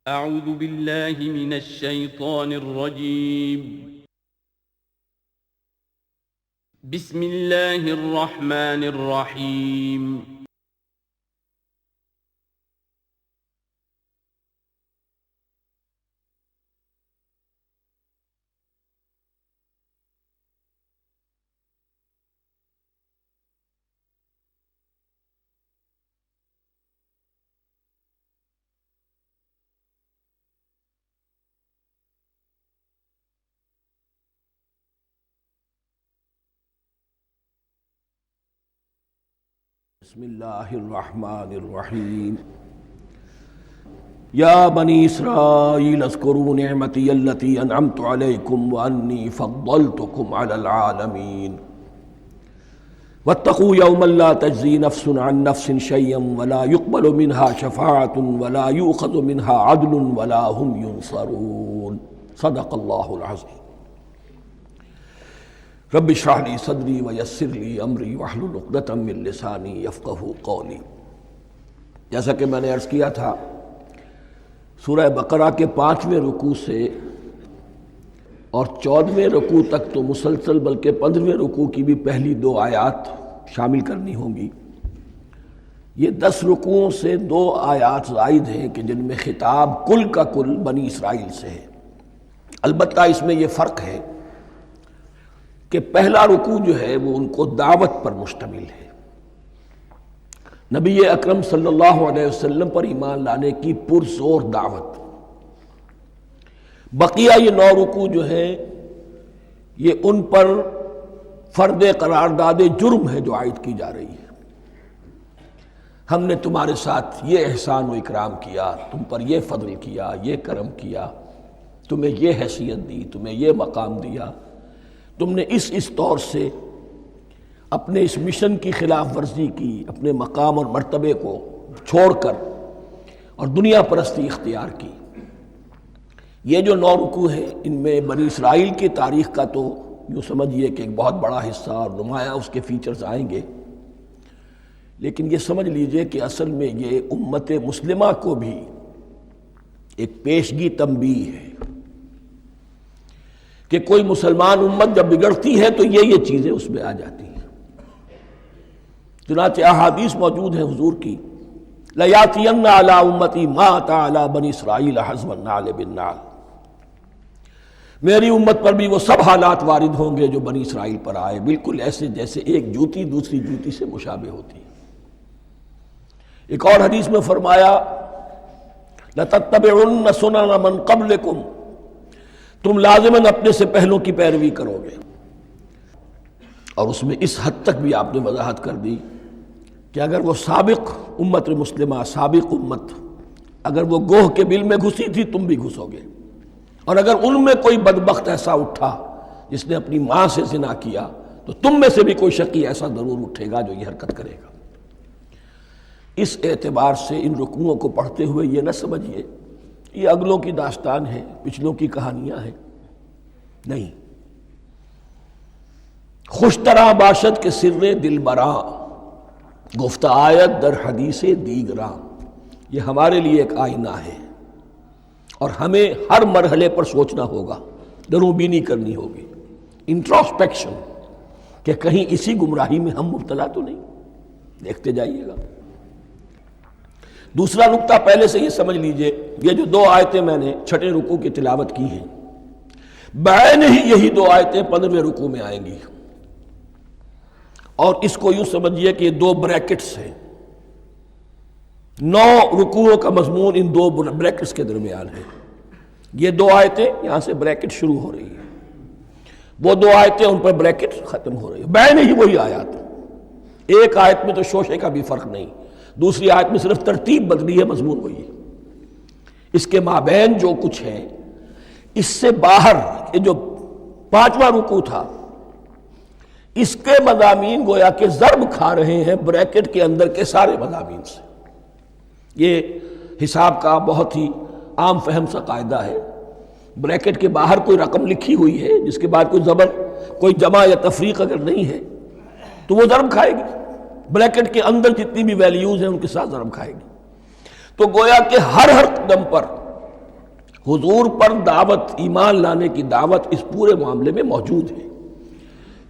اعوذ باللہ من الشیطان الرجیم بسم اللہ الرحمن الرحیم بسم اللہ الرحمن الرحیم یا بنی اسرائیل اذکروا نعمتی التی انعمت علیکم وانی فضلتکم علی العالمین واتقوا یوما لا تجزی نفس عن نفس شیئا ولا يقبل منها شفاعة ولا یؤخذ منها عدل ولا هم ینصرون صدق اللہ العظیم رب اشرح لی صدری ویسر لی امری واحلل عقدۃ من لسانی یفقہوا قولی۔ جیسا کہ میں نے عرض کیا تھا، سورہ بقرہ کے 5ویں رکوع سے اور 14ویں رکوع تک تو مسلسل، بلکہ 15ویں رکوع کی بھی پہلی 2 آیات شامل کرنی ہوں گی۔ یہ 10 رکوعوں سے 2 آیات زائد ہیں کہ جن میں خطاب کل کا کل بنی اسرائیل سے ہے۔ البتہ اس میں یہ فرق ہے کہ پہلا رکوع جو ہے وہ ان کو دعوت پر مشتمل ہے، نبی اکرم صلی اللہ علیہ وسلم پر ایمان لانے کی پرزور دعوت۔ بقیہ یہ 9 رکوع جو ہیں یہ ان پر فرد قرارداد جرم ہے جو عائد کی جا رہی ہے۔ ہم نے تمہارے ساتھ یہ احسان و اکرام کیا، تم پر یہ فضل کیا، یہ کرم کیا، تمہیں یہ حیثیت دی، تمہیں یہ مقام دیا، تم نے اس طور سے اپنے اس مشن کی خلاف ورزی کی، اپنے مقام اور مرتبے کو چھوڑ کر اور دنیا پرستی اختیار کی۔ یہ جو 9 رکوع ہیں ان میں بنی اسرائیل کی تاریخ کا تو یوں سمجھیے کہ ایک بہت بڑا حصہ اور نمایاں اس کے فیچرز آئیں گے، لیکن یہ سمجھ لیجئے کہ اصل میں یہ امت مسلمہ کو بھی ایک پیشگی تنبیہ ہے کہ کوئی مسلمان امت جب بگڑتی ہے تو یہ چیزیں اس میں آ جاتی ہیں۔ چنانچہ احادیث موجود ہیں حضور کی، لَيَأْتِيَنَّ عَلَىٰ أُمَّتِي مَا أَتَىٰ عَلَىٰ بَنِي إِسْرَائِيلَ حَزْوَ النَّعْلِ بِالنَّعْلِ۔ میری امت پر بھی وہ سب حالات وارد ہوں گے جو بنی اسرائیل پر آئے، بالکل ایسے جیسے ایک جوتی دوسری جوتی سے مشابہ ہوتی ہے۔ ایک اور حدیث میں فرمایا لَتَتَّبِعُنَّ سُنَنَ مَنْ قَبْلِكُمْ، تم لازماً اپنے سے پہلوں کی پیروی کرو گے۔ اور اس میں اس حد تک بھی آپ نے وضاحت کر دی کہ اگر وہ سابق امت مسلمہ، سابق امت، اگر وہ گوہ کے بل میں گھسی تھی تم بھی گھسو گے، اور اگر ان میں کوئی بدبخت ایسا اٹھا جس نے اپنی ماں سے زنا کیا تو تم میں سے بھی کوئی شقی ایسا ضرور اٹھے گا جو یہ حرکت کرے گا۔ اس اعتبار سے ان رکوعوں کو پڑھتے ہوئے یہ نہ سمجھیے یہ اگلوں کی داستان ہے، پچھلوں کی کہانیاں ہیں، نہیں۔ خوش طرح باشد کے سر دل براں، گفتہ آیت در حدیث دیگراں، یہ ہمارے لیے ایک آئینہ ہے اور ہمیں ہر مرحلے پر سوچنا ہوگا، دروں بینی کرنی ہوگی، انٹروسپیکشن، کہ کہیں اسی گمراہی میں ہم مبتلا تو نہیں۔ دیکھتے جائیے گا۔ دوسرا نقطہ پہلے سے یہ سمجھ لیجئے، یہ جو 2 آیتیں میں نے 6 رکوع کی تلاوت کی ہیں، بعین ہی یہی 2 آیتیں 15ویں رکوع میں آئیں گی، اور اس کو یوں سمجھیے کہ یہ 2 بریکٹس ہیں۔ 9 رکوعوں کا مضمون ان 2 بریکٹس کے درمیان ہے۔ یہ 2 آیتیں یہاں سے بریکٹ شروع ہو رہی ہیں، وہ 2 آیتیں ان پر بریکٹ ختم ہو رہی ہیں، بعین ہی وہی آیات۔ ایک آیت میں تو شوشے کا بھی فرق نہیں، دوسری آیت میں صرف ترتیب بدلی ہے، مضمون وہی ہے۔ اس کے مابین جو کچھ ہے، اس سے باہر یہ جو 5واں رکوع تھا، اس کے مضامین گویا کہ ضرب کھا رہے ہیں بریکٹ کے اندر کے سارے مضامین سے۔ یہ حساب کا بہت ہی عام فہم سا قاعدہ ہے، بریکٹ کے باہر کوئی رقم لکھی ہوئی ہے جس کے بعد کوئی زبر، کوئی جمع یا تفریق اگر نہیں ہے تو وہ ضرب کھائے گی، بریکٹ کے اندر جتنی بھی ویلیوز ہیں ان کے ساتھ ضرب کھائے گی۔ تو گویا کہ ہر قدم پر حضور پر دعوت، ایمان لانے کی دعوت اس پورے معاملے میں موجود ہے،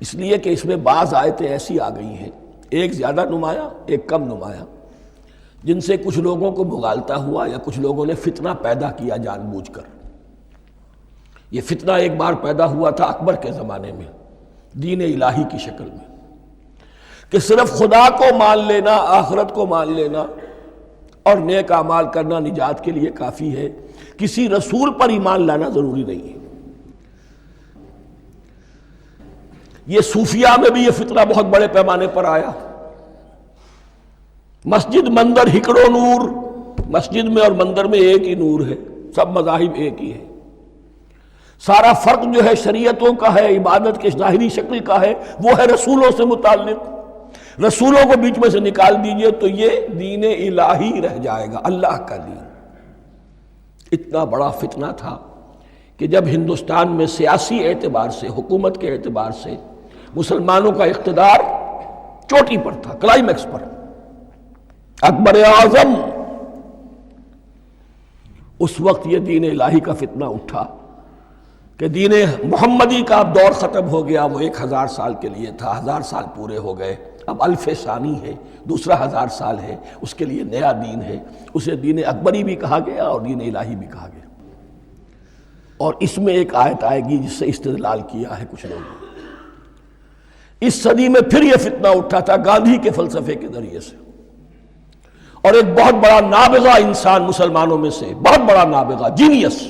اس لیے کہ اس میں بعض آیتیں ایسی آ گئی ہیں، ایک زیادہ نمایاں ایک کم نمایاں، جن سے کچھ لوگوں کو بھگالتا ہوا یا کچھ لوگوں نے فتنہ پیدا کیا جان بوجھ کر۔ یہ فتنہ ایک بار پیدا ہوا تھا اکبر کے زمانے میں دین الہی کی شکل میں، کہ صرف خدا کو مان لینا، آخرت کو مان لینا اور نیک اعمال کرنا نجات کے لیے کافی ہے، کسی رسول پر ایمان لانا ضروری نہیں ہے۔ یہ صوفیہ میں بھی یہ فتنہ بہت بڑے پیمانے پر آیا۔ مسجد مندر ہکڑو نور، مسجد میں اور مندر میں ایک ہی نور ہے، سب مذاہب ایک ہی ہے، سارا فرق جو ہے شریعتوں کا ہے، عبادت کے ظاہری شکل کا ہے، وہ ہے رسولوں سے متعلق۔ رسولوں کو بیچ میں سے نکال دیجئے تو یہ دین الہی رہ جائے گا، اللہ کا دین۔ اتنا بڑا فتنہ تھا کہ جب ہندوستان میں سیاسی اعتبار سے، حکومت کے اعتبار سے مسلمانوں کا اقتدار چوٹی پر تھا، کلائمیکس پر، اکبر اعظم، اس وقت یہ دین الہی کا فتنہ اٹھا کہ دین محمدی کا اب دور ختم ہو گیا، وہ 1000 سال کے لیے تھا، 1000 سال پورے ہو گئے، اب الف ثانی ہے، دوسرا 1000 سال ہے، اس کے لیے نیا دین ہے، اسے دین اکبری بھی کہا گیا اور دین الہی بھی کہا گیا۔ اور اس میں ایک آیت آئے گی جس سے استدلال کیا ہے کچھ لوگوں نے۔ اس صدی میں پھر یہ فتنہ اٹھا تھا گاندھی کے فلسفے کے ذریعے سے، اور ایک بہت بڑا نابغہ انسان مسلمانوں میں سے، بہت بڑا نابغہ، جینیس،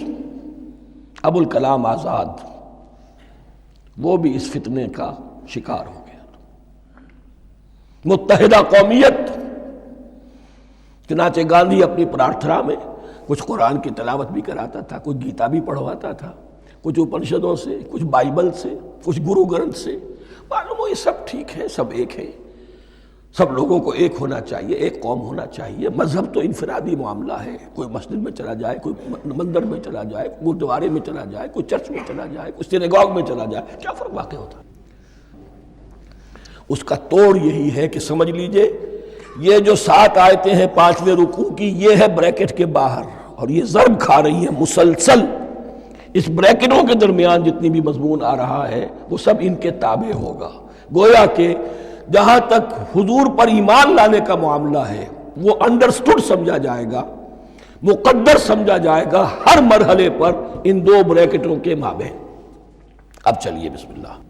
ابو الکلام آزاد، وہ بھی اس فتنے کا شکار ہو گیا۔ متحدہ قومیت، چنانچہ گاندھی اپنی پرارتھنا میں کچھ قرآن کی تلاوت بھی کراتا تھا، کچھ گیتا بھی پڑھواتا تھا، کچھ اپنشدوں سے، کچھ بائبل سے، کچھ گرو گرنتھ سے، معلوم ہو یہ سب ٹھیک ہے، سب ایک ہے، سب لوگوں کو ایک ہونا چاہیے، ایک قوم ہونا چاہیے، مذہب تو انفرادی معاملہ ہے، کوئی مسجد میں چلا جائے، کوئی مندر میں چلا جائے، گردوارے میں چلا جائے، کوئی چرچ میں چلا جائے، کوئی سینیگاگ میں چلا جائے، کیا فرق واقع ہوتا ہے؟ اس کا توڑ یہی ہے کہ سمجھ لیجئے یہ جو 7 آیتیں ہیں 5ویں رکوع کی، یہ ہے بریکٹ کے باہر، اور یہ ضرب کھا رہی ہیں مسلسل، اس بریکٹوں کے درمیان جتنی بھی مضمون آ رہا ہے وہ سب ان کے تابع ہوگا۔ گویا کہ جہاں تک حضور پر ایمان لانے کا معاملہ ہے وہ انڈرسٹوڈ سمجھا جائے گا، مقدر سمجھا جائے گا ہر مرحلے پر ان 2 بریکٹوں کے مابین۔ اب چلیے بسم اللہ۔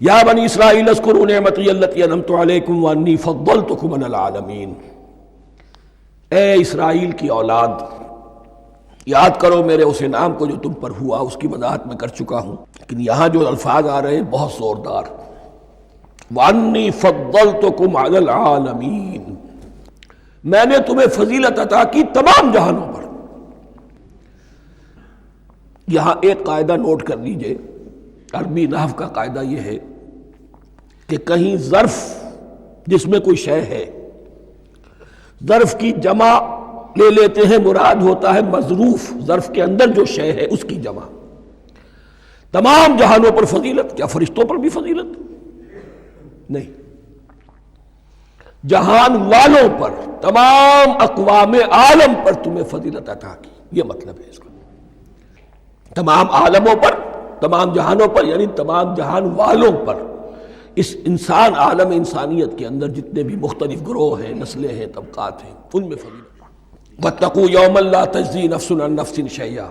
یا بنی اسرائیل اذکروا نعمتی التی انعمت علیکم وانی فضلتکم علی العالمین، اے اسرائیل کی اولاد، یاد کرو میرے اس انعام کو جو تم پر ہوا، اس کی وضاحت میں کر چکا ہوں، لیکن یہاں جو الفاظ آ رہے ہیں بہت زوردار، وَأَنِّي فَضَّلْتُكُمْ عَلَى الْعَالَمِينَ، میں نے تمہیں فضیلت عطا کی تمام جہانوں پر۔ یہاں ایک قاعدہ نوٹ کر لیجئے، عربی نحو کا قاعدہ یہ ہے کہ کہیں ظرف جس میں کوئی شے ہے، ظرف کی جمع لے لیتے ہیں، مراد ہوتا ہے مظروف، ظرف کے اندر جو شے ہے اس کی جمع۔ تمام جہانوں پر فضیلت، کیا فرشتوں پر بھی فضیلت؟ نہیں، جہان والوں پر، تمام اقوام عالم پر تمہیں فضیلت عطا کی، یہ مطلب ہے اس کا۔ تمام عالموں پر، تمام جہانوں پر، یعنی تمام جہان والوں پر، اس انسان عالم انسانیت کے اندر جتنے بھی مختلف گروہ ہیں، نسلیں ہیں، طبقات ہیں، ان میں فضیلت۔ وَاتَّقُوا يَوْمًا لَا تَجْزِي نَفْسٌ عَن نَفْسٍ شَيْئًا،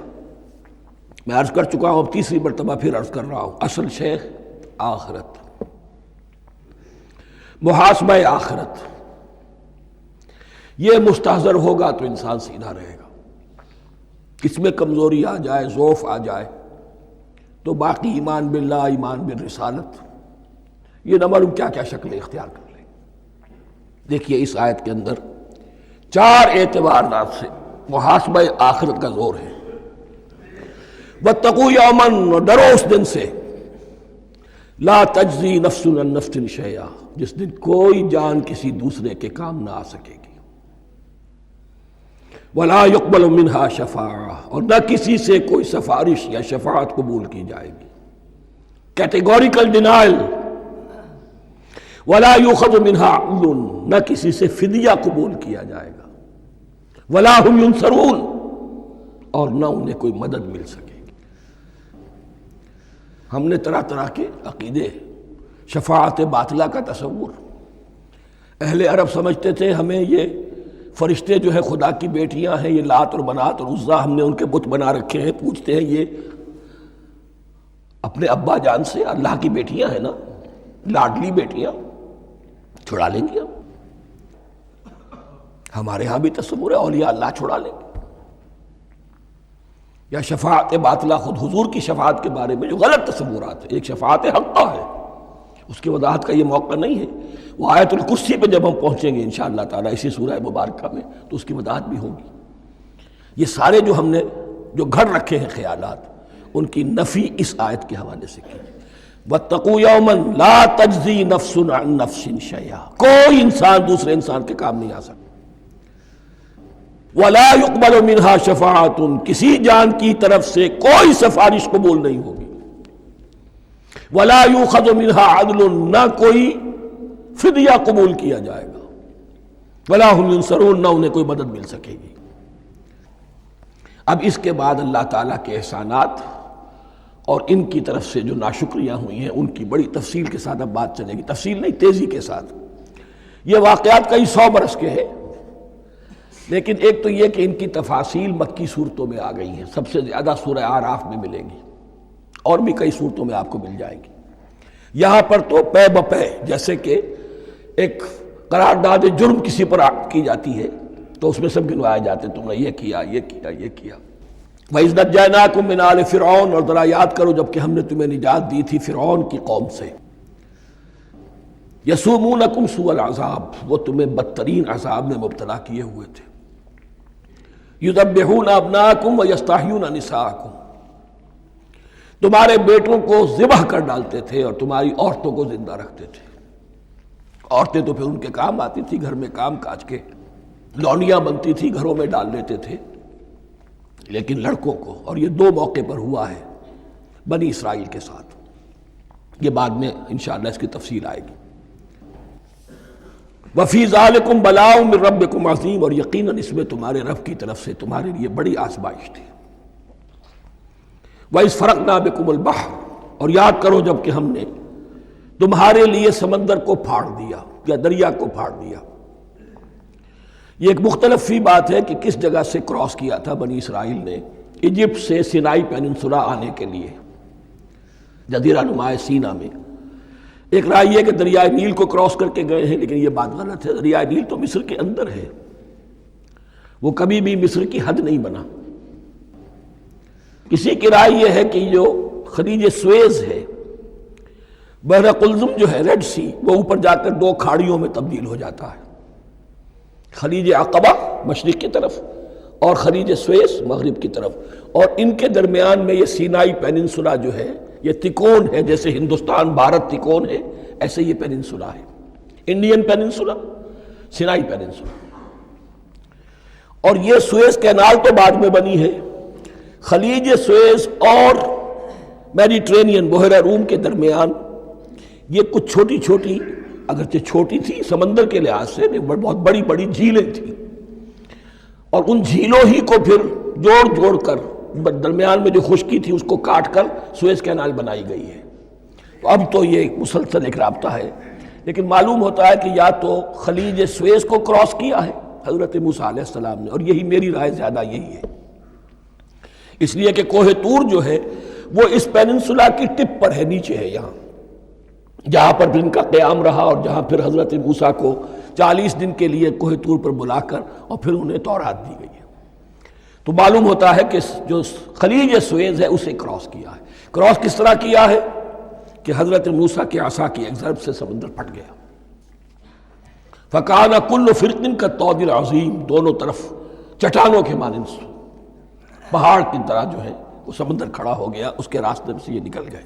میں عرض کر چکا ہوں، اب تیسری مرتبہ پھر عرض کر رہا ہوں، اصل شیخ آخرت، محاسبہ آخرت، یہ مستحضر ہوگا تو انسان سیدھا رہے گا۔ کس میں کمزوری آ جائے، ضعف آ جائے تو باقی ایمان باللہ، ایمان بالرسالت، یہ نہ معلوم کیا کیا شکلیں اختیار کر لیں۔ دیکھیے اس آیت کے اندر 4 اعتبارات سے محاسبہ آخرت کا زور ہے۔ وَاتَّقُوا يَوْمًا، ڈرو اس دن سے، لا تجزی نفس عن نفس شیئا، جس دن کوئی جان کسی دوسرے کے کام نہ آ سکے گی، ولا يقبل منها شفاعہ، اور نہ کسی سے کوئی سفارش یا شفاعت قبول کی جائے گی، کیٹیگوریکل ڈینائل، ولا يؤخذ منها عدل، نہ کسی سے فدیہ قبول کیا جائے گا، ولا هم ينصرون، اور نہ انہیں کوئی مدد مل سکے گی۔ ہم نے طرح طرح کے عقیدے، شفاعت باطلہ کا تصور، اہل عرب سمجھتے تھے ہمیں یہ فرشتے جو ہے خدا کی بیٹیاں ہیں، یہ لات اور منات اور عزا ہم نے ان کے بت بنا رکھے ہیں، پوچھتے ہیں یہ اپنے ابا جان سے اللہ کی بیٹیاں ہیں نا، لاڈلی بیٹیاں، چھڑا لیں گے ہم۔ ہمارے ہاں بھی تصور ہے اولیاء اللہ چھڑا لیں گے۔ یا شفاعت باطلہ، خود حضور کی شفاعت کے بارے میں جو غلط تصورات ہیں، ایک شفاعت حقہ ہے، اس کی وضاحت کا یہ موقع نہیں ہے، وہ آیت الکرسی پہ جب ہم پہنچیں گے انشاءاللہ تعالیٰ اسی سورہ مبارکہ میں تو اس کی وضاحت بھی ہوگی۔ یہ سارے جو ہم نے جو گھڑ رکھے ہیں خیالات، ان کی نفی اس آیت کے حوالے سے کی۔ وَاتَّقُوا يَوْمًا لَا تَجْزِي نَفْسٌ عَن نَفْسٍ شَيْئًا، کوئی انسان دوسرے انسان کے کام نہیں آ سکتا۔ وَلَا يُقْبَلُ مِنْهَا شَفَاعَةٌ، کسی جان کی طرف سے کوئی سفارش قبول نہیں ہوگی۔ وَلَا يُؤْخَذُ مِنْهَا عَدْلٌ، نہ کوئی فدیہ قبول کیا جائے گا۔ وَلَا هُمْ يُنصَرُونَ، نہ انہیں کوئی مدد مل سکے گی۔ اب اس کے بعد اللہ تعالیٰ کے احسانات اور ان کی طرف سے جو ناشکریاں ہوئی ہیں ان کی بڑی تفصیل کے ساتھ اب بات چلے گی، تفصیل نہیں، تیزی کے ساتھ۔ یہ واقعات کئی 100 برس کے ہیں، لیکن ایک تو یہ کہ ان کی تفاصیل مکی صورتوں میں آ گئی ہیں، سب سے زیادہ سورہ اعراف میں ملیں گی، اور بھی کئی صورتوں میں آپ کو مل جائیں گی۔ یہاں پر تو پے بپے، جیسے کہ ایک قرارداد جرم کسی پر کی جاتی ہے تو اس میں سب گنوائے جاتے، تم نے یہ کیا، یہ کیا، یہ کیا۔ وَإِذْ نَجَّيْنَاكُم مِّنْ آلِ فِرْعَوْنَ، اور ذرا یاد کرو جب کہ ہم نے تمہیں نجات دی تھی فرعون کی قوم سے۔ يَسُومُونَكُمْ سُوءَ الْعَذَابِ، وہ تمہیں بدترین عذاب میں مبتلا کیے ہوئے تھے۔ يُذَبِّحُونَ أَبْنَاءَكُمْ وَيَسْتَحْيُونَ نِسَاءَكُمْ، تمہارے بیٹوں کو ذبح کر ڈالتے تھے اور تمہاری عورتوں کو زندہ رکھتے تھے۔ عورتیں تو پھر ان کے کام آتی تھی، گھر میں کام کاج کے لونیاں بنتی تھی، گھروں میں ڈال لیتے تھے، لیکن لڑکوں کو، اور یہ 2 موقع پر ہوا ہے بنی اسرائیل کے ساتھ، یہ بعد میں انشاءاللہ اس کی تفصیل آئے گی۔ وَفِي ذَلِكُمْ بَلَاءٌ مِّن رَبِّكُمْ عَظِيمٌ، اور یقیناً اس میں تمہارے رب کی طرف سے تمہارے لیے بڑی آزمائش تھی۔ وَإِذْ فَرَقْنَا بِكُمُ الْبَحْرَ، اور یاد کرو جب کہ ہم نے تمہارے لیے سمندر کو پھاڑ دیا یا دریا کو پھاڑ دیا۔ یہ ایک مختلف فی بات ہے کہ کس جگہ سے کراس کیا تھا بنی اسرائیل نے ایجپٹ سے سینائی پیننسولا آنے کے لیے، جزیرہ نما سینا میں۔ ایک رائے یہ کہ دریائے نیل کو کراس کر کے گئے ہیں، لیکن یہ بات غلط ہے، دریائے نیل تو مصر کے اندر ہے، وہ کبھی بھی مصر کی حد نہیں بنا۔ کسی کی رائے یہ ہے کہ جو خلیج سویز ہے، بحر قلزم جو ہے، ریڈ سی، وہ اوپر جا کر 2 کھاڑیوں میں تبدیل ہو جاتا ہے، خلیج عقبہ مشرق کی طرف اور خلیج سویس مغرب کی طرف، اور ان کے درمیان میں یہ سینائی پیننسولا جو ہے یہ تکون ہے، جیسے ہندوستان بھارت تکون ہے، ایسے یہ پیننسولا ہے، انڈین پیننسولا، سینائی پیننسولا۔ اور یہ سویس کینال تو بعد میں بنی ہے، خلیج سویس اور میڈیٹرینین بحیرہ روم کے درمیان یہ کچھ چھوٹی چھوٹی، اگرچہ چھوٹی تھی سمندر کے لحاظ سے، بہت بڑی بڑی جھیلیں تھیں، اور ان جھیلوں ہی کو پھر جوڑ جوڑ کر درمیان میں جو خشکی تھی اس کو کاٹ کر سویس کینال بنائی گئی ہے۔ اب تو یہ مسلسل ایک رابطہ ہے، لیکن معلوم ہوتا ہے کہ یا تو خلیج سویس کو کراس کیا ہے حضرت موسیٰ علیہ السلام نے، اور یہی میری رائے زیادہ یہی ہے، اس لیے کہ کوہ طور جو ہے وہ اس پیننسولا کی ٹپ پر ہے، نیچے ہے یہاں، جہاں پر ان کا قیام رہا، اور جہاں پھر حضرت موسیٰ کو 40 دن کے لیے کوہ طور پر بلا کر اور پھر انہیں تورات دی گئی ہے۔ تو معلوم ہوتا ہے کہ جو خلیج سویز ہے اسے کراس کیا ہے۔ کراس کس طرح کیا ہے کہ حضرت موسیٰ کے عصا کی ایک ضرب سے سمندر پھٹ گیا۔ فَكَانَ كُلُّ فِرْقٍ كَالطَّوْدِ الْعَظِيمِ، دونوں طرف چٹانوں کے مانند پہاڑ کی طرح جو ہے وہ سمندر کھڑا ہو گیا، اس کے راستے سے یہ نکل گئے۔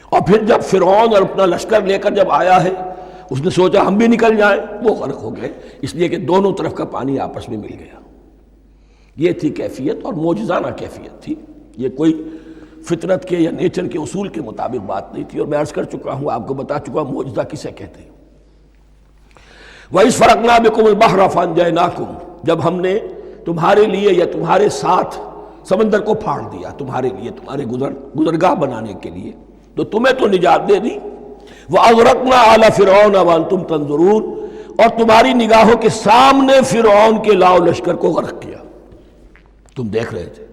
اور پھر جب فرعون اور اپنا لشکر لے کر جب آیا ہے، اس نے سوچا ہم بھی نکل جائیں، وہ غرق ہو گئے، اس لیے کہ دونوں طرف کا پانی آپس میں مل گیا۔ یہ تھی کیفیت، اور معجزانہ کیفیت تھی، یہ کوئی فطرت کے یا نیچر کے اصول کے مطابق بات نہیں تھی، اور میں عرض کر چکا ہوں، آپ کو بتا چکا ہوں معجزہ کسے کہتے ہیں۔ وَإِذْ فَرَقْنَا بِكُمُ الْبَحْرَ فَأَنْجَيْنَاكُمْ، جب ہم نے تمہارے لیے یا تمہارے ساتھ سمندر کو پھاڑ دیا تمہارے لیے، تمہارے گزرگاہ بنانے کے لیے، تو تمہیں تو نجات دے دی۔ وَأَغْرَقْنَا آلَ فِرْعَوْنَ وَأَنْتُمْ تَنظُرُونَ، اور تمہاری نگاہوں کے سامنے فرعون کے لاؤ لشکر کو غرق کیا، تم دیکھ رہے تھے،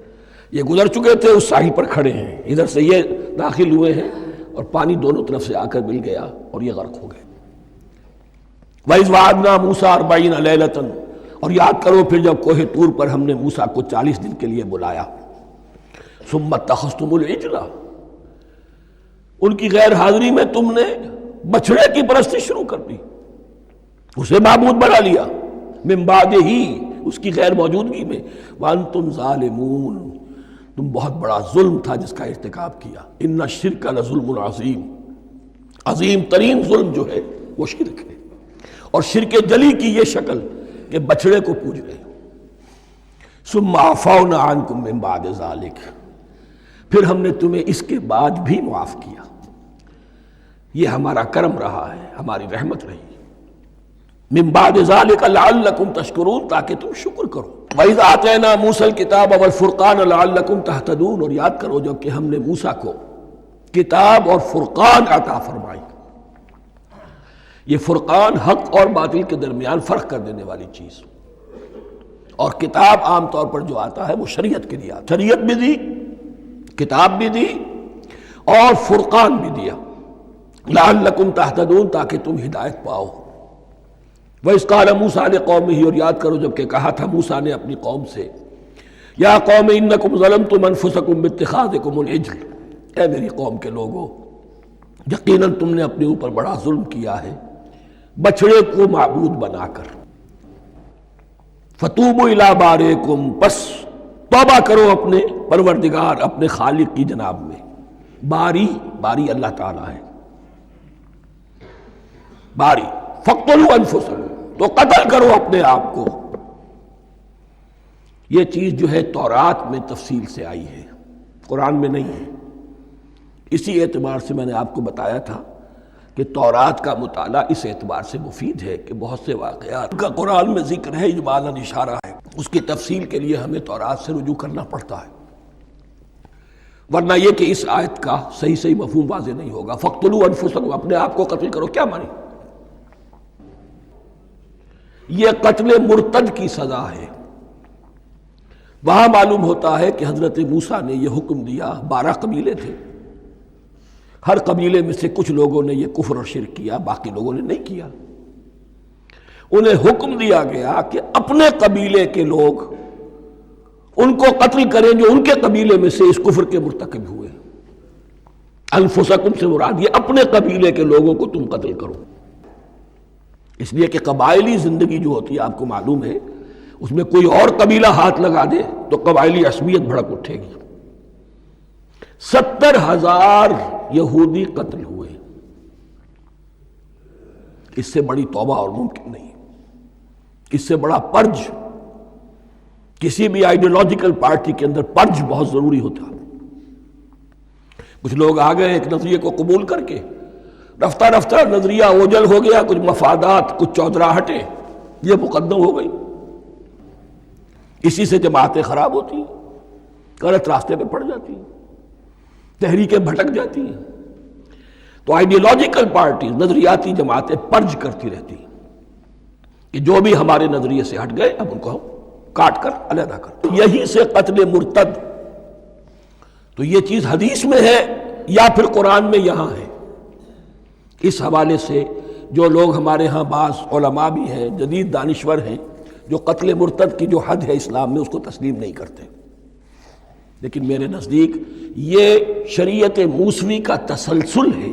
یہ گزر چکے تھے، اس ساحل پر کھڑے ہیں، ادھر سے یہ داخل ہوئے ہیں اور پانی دونوں طرف سے آ کر مل گیا اور یہ غرق ہو گئے۔ وَإِذْ وَعَدْنَا مُوسَىٰ 40 لَيْلَةً، اور یاد کرو پھر جب کوہ طور پر ہم نے موسیٰ کو 40 دن کے لیے بلایا۔ ثُمَّ اتَّخَذْتُمُ الْعِجْلَ، ان کی غیر حاضری میں تم نے بچھڑے کی پرستی شروع کر دی، اسے معبود بنا لیا، من بعدہ، اس کی غیر موجودگی میں، وَأَنْتُمْ ظَالِمُونَ، تم بہت بڑا ظلم تھا جس کا ارتکاب کیا۔ ان الشرک لظلم عظیم، عظیم ترین ظلم جو ہے وہ شرک ہے، اور شرک جلی کی یہ شکل کہ بچڑے کو پوج رہے۔ ثم عفونا عنکم من بعد ذلک، پھر ہم نے تمہیں اس کے بعد بھی معاف کیا، یہ ہمارا کرم رہا ہے، ہماری رحمت رہی۔ من بعد ذلک لعلکم تشکرون، تاکہ تم شکر کرو۔ وَإِذْ آتَيْنَا مُوسَى الْكِتَابَ وَالْفُرْقَانَ لَعَلَّكُمْ تَهْتَدُونَ، اور یاد کرو جب کہ ہم نے موسیٰ کو کتاب اور فرقان عطا فرمائی۔ یہ فرقان حق اور باطل کے درمیان فرق کر دینے والی چیز، اور کتاب عام طور پر جو آتا ہے وہ شریعت کے لیے آتا ہے، شریعت بھی دی، کتاب بھی دی، اور فرقان بھی دیا، لعلکم تہتدون، تاکہ تم ہدایت پاؤ۔ وَإِذْ قَالَ مُوسَىٰ لِقَوْمِهِ، اور یاد کرو جب کہ کہا تھا موسیٰ نے اپنی قوم سے، یا قوم انکم ظلمتم انفسکم باتخاذکم العجل، اے میری قوم کے لوگو، یقیناً تم نے اپنے اوپر بڑا ظلم کیا ہے بچڑے کو معبود بنا کر۔ فتوبوا الی بارئکم، پس توبہ کرو اپنے پروردگار، اپنے خالق کی جناب میں۔ باری، باری اللہ تعالیٰ ہے، باری۔ فاقتلوا انفسکم، تو قتل کرو اپنے آپ کو۔ یہ چیز جو ہے تورات میں تفصیل سے آئی ہے، قرآن میں نہیں ہے۔ اسی اعتبار سے میں نے آپ کو بتایا تھا کہ تورات کا مطالعہ اس اعتبار سے مفید ہے کہ بہت سے واقعات کا قرآن میں ذکر ہے، اجمالاً اشارہ ہے، اس کی تفصیل کے لیے ہمیں تورات سے رجوع کرنا پڑتا ہے، ورنہ یہ کہ اس آیت کا صحیح مفہوم واضح نہیں ہوگا۔ فاقتلوا انفسکم، اپنے آپ کو قتل کرو، کیا مانی؟ یہ قتل مرتد کی سزا ہے۔ وہاں معلوم ہوتا ہے کہ حضرت موسیٰ نے یہ حکم دیا، 12 قبیلے تھے، ہر قبیلے میں سے کچھ لوگوں نے یہ کفر اور شرک کیا، باقی لوگوں نے نہیں کیا۔ انہیں حکم دیا گیا کہ اپنے قبیلے کے لوگ ان کو قتل کریں جو ان کے قبیلے میں سے اس کفر کے مرتکب ہوئے۔ انفسکم سے مراد یہ اپنے قبیلے کے لوگوں کو تم قتل کرو، اس لیے کہ قبائلی زندگی جو ہوتی ہے آپ کو معلوم ہے، اس میں کوئی اور قبیلہ ہاتھ لگا دے تو قبائلی عصبیت بھڑک اٹھے گی۔ 70,000 یہودی قتل ہوئے، اس سے بڑی توبہ اور ممکن نہیں، اس سے بڑا پرج، کسی بھی آئیڈیولوجیکل پارٹی کے اندر پرج بہت ضروری ہوتا۔ کچھ لوگ آ گئے ایک نظریے کو قبول کر کے، رفتہ رفتہ نظریہ اوجل ہو گیا، کچھ مفادات، کچھ چودراہٹیں یہ مقدم ہو گئی، اسی سے جماعتیں خراب ہوتی ہیں، غلط راستے پہ پڑ جاتی ہیں، تحریکیں بھٹک جاتی ہیں۔ تو آئیڈیولوجیکل پارٹیز، نظریاتی جماعتیں پرج کرتی رہتی ہیں کہ جو بھی ہمارے نظریے سے ہٹ گئے اب ان کو ہم کاٹ کر علیحدہ کر۔ یہی سے قتل مرتد، تو یہ چیز حدیث میں ہے یا پھر قرآن میں یہاں ہے۔ اس حوالے سے جو لوگ ہمارے ہاں بعض علماء بھی ہیں، جدید دانشور ہیں، جو قتل مرتد کی جو حد ہے اسلام میں اس کو تسلیم نہیں کرتے، لیکن میرے نزدیک یہ شریعت موسوی کا تسلسل ہے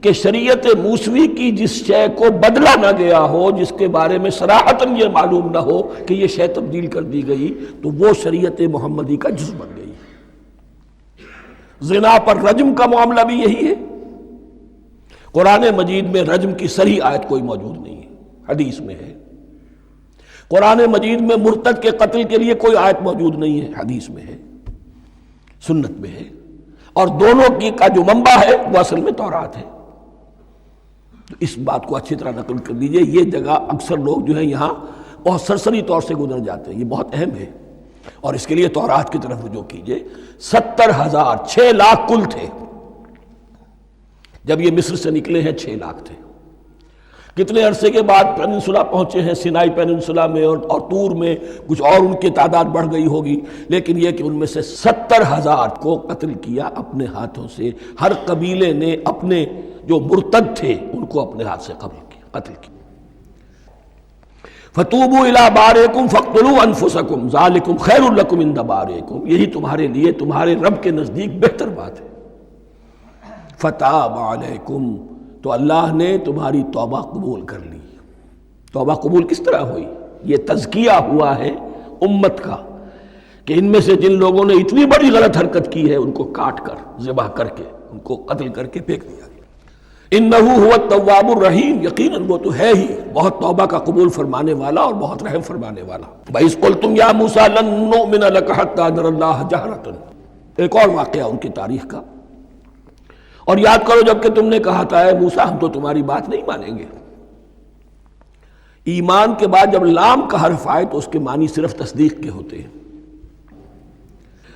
کہ شریعت موسوی کی جس شے کو بدلا نہ گیا ہو، جس کے بارے میں صراحتاً یہ معلوم نہ ہو کہ یہ شے تبدیل کر دی گئی، تو وہ شریعت محمدی کا جز بن گئی۔ زنا پر رجم کا معاملہ بھی یہی ہے۔ قرآن مجید میں رجم کی صریح آیت کوئی موجود نہیں ہے، حدیث میں ہے۔ قرآن مجید میں مرتد کے قتل کے لیے کوئی آیت موجود نہیں ہے، حدیث میں ہے، سنت میں ہے، اور دونوں کی کا جو منبع ہے وہ اصل میں تورات ہے۔ تو اس بات کو اچھی طرح نقل کر دیجئے۔ یہ جگہ اکثر لوگ جو ہے یہاں بہت سرسری طور سے گزر جاتے ہیں، یہ بہت اہم ہے۔ اور اس کے لیے تورات کی طرف رجوع کیجئے. 70,000 6 لاکھ کل تھے جب یہ مصر سے نکلے ہیں. 6 لاکھ تھے. کتنے عرصے کے بعد پیننسولا پہنچے ہیں، سینائی پیننسولا میں اور طور میں کچھ اور ان کی تعداد بڑھ گئی ہوگی، لیکن یہ کہ ان میں سے 70,000 کو قتل کیا اپنے ہاتھوں سے. ہر قبیلے نے اپنے جو مرتد تھے ان کو اپنے ہاتھ سے قتل کیا. فَتُوبُوا إِلَىٰ بَارِئِكُمْ فَاقْتُلُوا أَنفُسَكُمْ ذَلِكُمْ خَيْرٌ لَكُمْ عِندَ بَارِئِكُمْ، یہی تمہارے لیے تمہارے رب کے نزدیک بہتر بات ہے. فَتَابَ عَلَيْكُمْ، تو اللہ نے تمہاری توبہ قبول کر لی. توبہ قبول کس طرح ہوئی؟ یہ تزکیہ ہوا ہے امت کا کہ ان میں سے جن لوگوں نے اتنی بڑی غلط حرکت کی ہے ان کو کاٹ کر، ذبح کر کے، ان کو قتل کر کے پھینک دیا. انہ هو التواب الرحیم، یقیناً وہ تو ہے ہی بہت توبہ کا قبول فرمانے والا اور بہت رحم فرمانے والا. وَإِذْ قُلْتُمْ يَا مُوسَىٰ لَن نُّؤْمِنَ لَكَ حَتَّىٰ نَرَى اللَّهَ جَهْرَةً، ایک اور واقعہ ان کی تاریخ کا. اور یاد کرو جب کہ تم نے کہا تھا اے موسیٰ ہم تو تمہاری بات نہیں مانیں گے. ایمان کے بعد جب لام کا حرف آئے تو اس کے معنی صرف تصدیق کے ہوتے ہیں.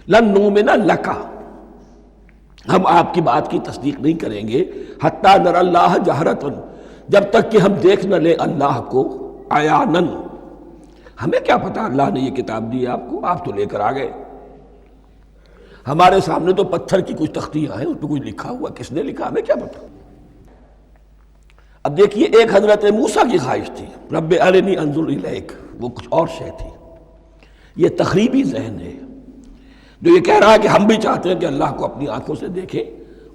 لن نؤمن لک، ہم آپ کی بات کی تصدیق نہیں کریں گے حتی نری اللہ جہرتاً، جب تک کہ ہم دیکھ نہ لیں اللہ کو عیاناً. ہمیں کیا پتا اللہ نے یہ کتاب دی آپ کو، آپ تو لے کر آ گئے. ہمارے سامنے تو پتھر کی کچھ تختیاں ہیں، اس پہ کچھ لکھا ہوا، کس نے لکھا ہمیں کیا پتا. اب دیکھیے ایک حضرت موسیٰ کی خواہش تھی رب ارنی انظر الیک، وہ کچھ اور شے تھی. یہ تخریبی ذہن ہے جو یہ کہہ رہا ہے کہ ہم بھی چاہتے ہیں کہ اللہ کو اپنی آنکھوں سے دیکھیں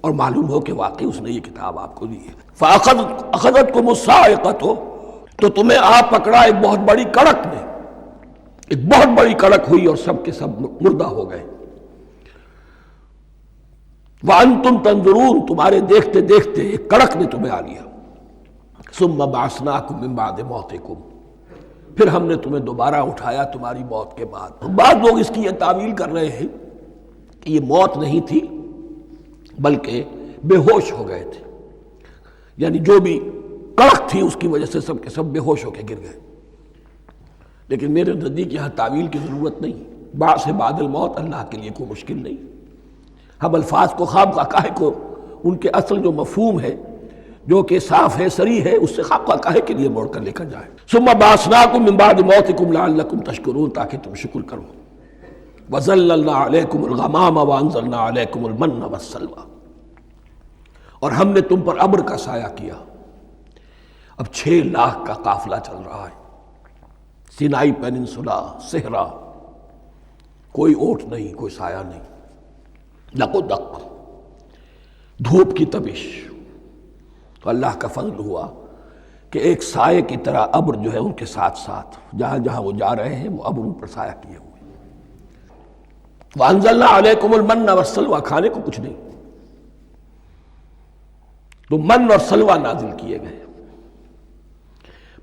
اور معلوم ہو کہ واقعی اس نے یہ کتاب آپ کو دی ہے. فَأَخَذَتْكُمُ الصَّاعِقَةُ، تو تمہیں آپ پکڑا ایک بہت بڑی کڑک نے، ایک بہت بڑی کڑک ہوئی اور سب کے سب مردہ ہو گئے. وَأَنْتُمْ تَنظُرُونَ، تمہارے دیکھتے دیکھتے ایک کڑک نے تمہیں آ لیا. ثُمَّ بَعَثْنَاكُمْ مِنْ بَعْدِ مَوْتِكُمْ، پھر ہم نے تمہیں دوبارہ اٹھایا تمہاری موت کے بعد. بعض لوگ اس کی یہ تعویل کر رہے ہیں کہ یہ موت نہیں تھی بلکہ بے ہوش ہو گئے تھے، یعنی جو بھی کڑک تھی اس کی وجہ سے سب کے سب بے ہوش ہو کے گر گئے. لیکن میرے نزدیک یہاں تعویل کی ضرورت نہیں. بعث بعد الموت اللہ کے لیے کوئی مشکل نہیں. ہم الفاظ کو خواب کا کو ان کے اصل جو مفہوم ہے جو کہ صاف ہے، صریح ہے، اس سے خواب کا کے لیے موڑ کر لے کر جائیں. ثم بعثناکم من بعد موتکم لعلکم تشکرون، تاکہ تم شکر کرو. وظللنا علیکم الغمام وانزلنا علیکم المن والسلوى، اور ہم نے تم پر ابر کا سایہ کیا. اب 6 لاکھ کا قافلہ چل رہا ہے، سینائی پیننسولا، صحرا، کوئی اوٹ نہیں، کوئی سایہ نہیں، دق و دق، دھوپ کی تبش. تو اللہ کا فضل ہوا کہ ایک سائے کی طرح ابر جو ہے ان کے ساتھ ساتھ جہاں جہاں وہ جا رہے ہیں وہ ابر ان پر سایہ کیے ہوئے. وَأَنزَلْنَا عَلَيْكُمُ الْمَنَّ وَالسَّلْوَىٰ، کھانے کو کچھ نہیں تو من اور سلوہ نازل کیے گئے.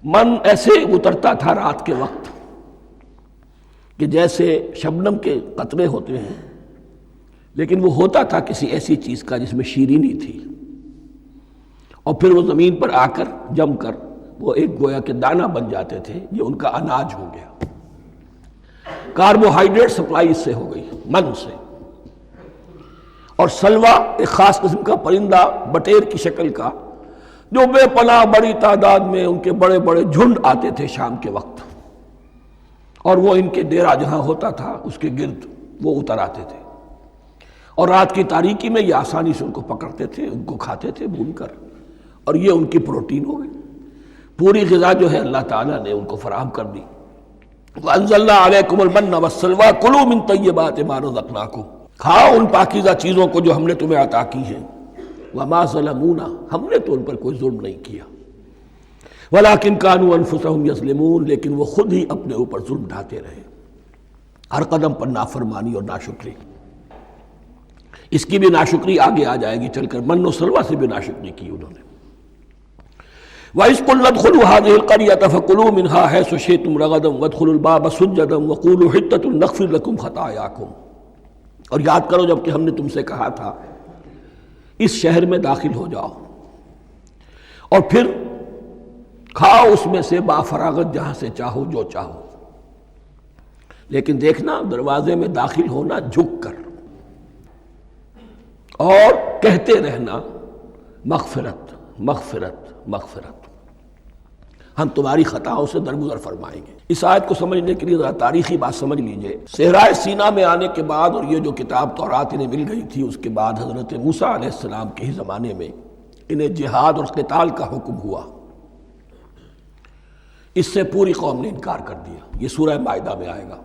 من ایسے اترتا تھا رات کے وقت کہ جیسے شبنم کے قطرے ہوتے ہیں، لیکن وہ ہوتا تھا کسی ایسی چیز کا جس میں شیرینی تھی، اور پھر وہ زمین پر آ کر جم کر وہ ایک گویا کے دانہ بن جاتے تھے. یہ ان کا اناج ہو گیا. کاربوہائیڈریٹ سپلائی اس سے ہو گئی، من سے. اور سلوہ ایک خاص قسم کا پرندہ بٹیر کی شکل کا جو بے پناہ بڑی تعداد میں ان کے بڑے بڑے جھنڈ آتے تھے شام کے وقت، اور وہ ان کے ڈیرا جہاں ہوتا تھا اس کے گرد وہ اتر آتے تھے، اور رات کی تاریکی میں یہ آسانی سے ان کو پکڑتے تھے، ان کو کھاتے تھے بھون کر، اور یہ ان کی پروٹین ہو گئی. پوری غذا جو ہے اللہ تعالیٰ نے ان کو فراہم کر دی. وَأَنزَلْنَا عَلَيْكُمُ الْمَنَّ وَالسَّلْوَىٰ كُلُوا مِن طَيِّبَاتِ مَا رَزَقْنَاكُمْ، کھاؤ ان پاکیزہ چیزوں کو جو ہم نے تمہیں عطا کی ہیں. وَمَا ظَلَمُونَا، ہم نے تو ان پر کوئی ظلم نہیں کیا. وَلَٰكِن كَانُوا أَنفُسَهُمْ يَظْلِمُونَ، لیکن وہ خود ہی اپنے اوپر ظلم ڈھاتے رہے، ہر قدم پر نافرمانی اور ناشکری. اس کی بھی ناشکری آگے آ جائے گی چل کر، من و سلوہ سے بھی ناشکری کی انہوں نے. وَإِذْ قُلْنَا ادْخُلُوا هَٰذِهِ الْقَرْيَةَ فَكُلُوا مِنْهَا حَيْثُ شِئْتُمْ رَغَدًا وَادْخُلُوا الْبَابَ سُجَّدًا وَقُولُوا حِطَّةٌ نَغْفِرْ لَكُمْ خَطَايَاكُمْ. اور یاد کرو جب کہ ہم نے تم سے کہا تھا اس شہر میں داخل ہو جاؤ اور پھر کھاؤ اس میں سے با فراغت جہاں سے چاہو جو چاہو، لیکن دیکھنا دروازے میں داخل ہونا جھک کر اور کہتے رہنا مغفرت مغفرت مغفرت، ہم تمہاری خطاؤں سے درگزر فرمائیں گے۔ اس آیت کو سمجھنے کے لیے ذرا تاریخی بات سمجھ لیجئے۔ صحرائے سینا میں آنے کے بعد اور یہ جو کتاب تورات انہیں مل گئی تھی، اس کے بعد حضرت موسیٰ علیہ السلام کے ہی زمانے میں انہیں جہاد اور قتال کا حکم ہوا۔ اس سے پوری قوم نے انکار کر دیا، یہ سورہ مائدہ میں آئے گا۔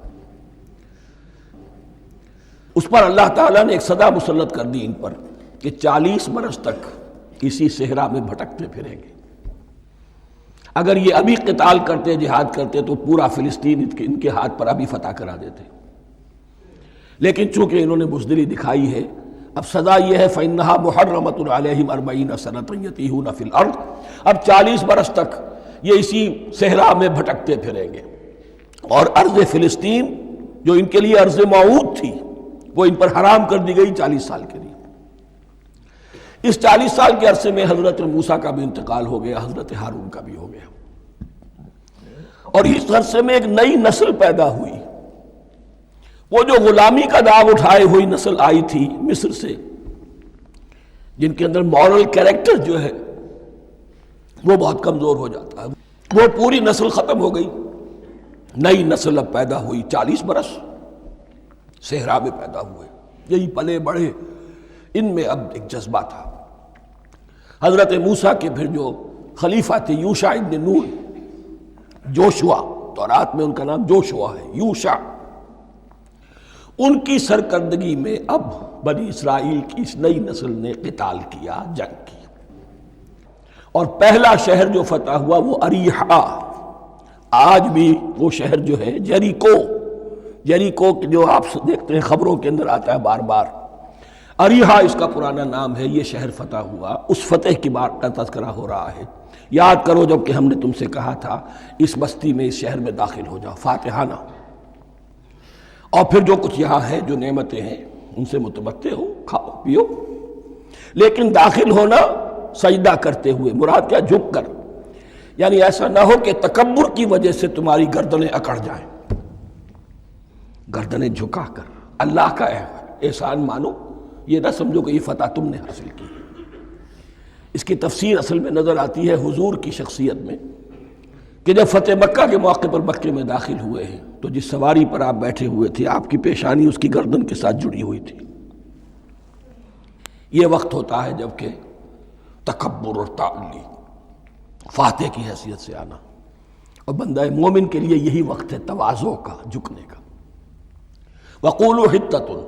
اس پر اللہ تعالیٰ نے ایک سزا مسلط کر دی ان پر کہ 40 برس تک اسی صحرا میں بھٹکتے پھریں گے۔ اگر یہ ابھی قتال کرتے، جہاد کرتے، تو پورا فلسطین ان کے ہاتھ پر ابھی فتح کرا دیتے، لیکن چونکہ انہوں نے بزدلی دکھائی ہے، اب سزا یہ ہے فَإِنَّهَا مُحَرَّمَةٌ عَلَيْهِمْ 40 سَنَةً يَتِيهُونَ فِي الْأَرْضِ، اب 40 برس تک یہ اسی صحرا میں بھٹکتے پھریں گے، اور ارض فلسطین جو ان کے لیے ارض موعود تھی وہ ان پر حرام کر دی گئی 40 سال کے لیے۔ اس 40 سال کے عرصے میں حضرت موسیٰ کا بھی انتقال ہو گیا، حضرت ہارون کا بھی ہو گیا، اور اس عرصے میں ایک نئی نسل پیدا ہوئی۔ وہ جو غلامی کا داغ اٹھائے ہوئی نسل آئی تھی مصر سے، جن کے اندر مورل کیریکٹر جو ہے وہ بہت کمزور ہو جاتا ہے، وہ پوری نسل ختم ہو گئی، نئی نسل اب پیدا ہوئی۔ 40 برس صحرا میں پیدا ہوئے، یہی پلے بڑھے، ان میں اب ایک جذبہ تھا۔ حضرت موسیٰ کے پھر جو خلیفہ تھے یوشع ابن نون، جوشوا، تورات میں ان کا نام جوشوا ہے، یوشع، ان کی سرکردگی میں اب بنی اسرائیل کی اس نئی نسل نے قتال کیا، جنگ کی، اور پہلا شہر جو فتح ہوا وہ اریحا۔ آج بھی وہ شہر جو ہے جیریکو جو آپ دیکھتے ہیں خبروں کے اندر آتا ہے بار بار، اریحا اس کا پرانا نام ہے، یہ شہر فتح ہوا۔ اس فتح کی بات کا تذکرہ ہو رہا ہے۔ یاد کرو جب کہ ہم نے تم سے کہا تھا اس بستی میں، اس شہر میں داخل ہو جاؤ فاتحانہ، اور پھر جو کچھ یہاں ہے، جو نعمتیں ہیں، ان سے متمتع ہو، کھاؤ پیو، لیکن داخل ہونا سجدہ کرتے ہوئے، مراد کیا؟ جھک کر، یعنی ایسا نہ ہو کہ تکبر کی وجہ سے تمہاری گردنیں اکڑ جائیں، گردنیں جھکا کر اللہ کا احسان مانو، یہ نہ سمجھو کہ یہ فتح تم نے حاصل کی۔ اس کی تفسیر اصل میں نظر آتی ہے حضور کی شخصیت میں، کہ جب فتح مکہ کے موقع پر مکے میں داخل ہوئے ہیں تو جس سواری پر آپ بیٹھے ہوئے تھے، آپ کی پیشانی اس کی گردن کے ساتھ جڑی ہوئی تھی۔ یہ وقت ہوتا ہے جب کہ تکبر اور تعلی، فاتح کی حیثیت سے آنا، اور بندہ مومن کے لیے یہی وقت ہے تواضع کا، جھکنے کا۔ وَقُولُوا حِطَّةٌ،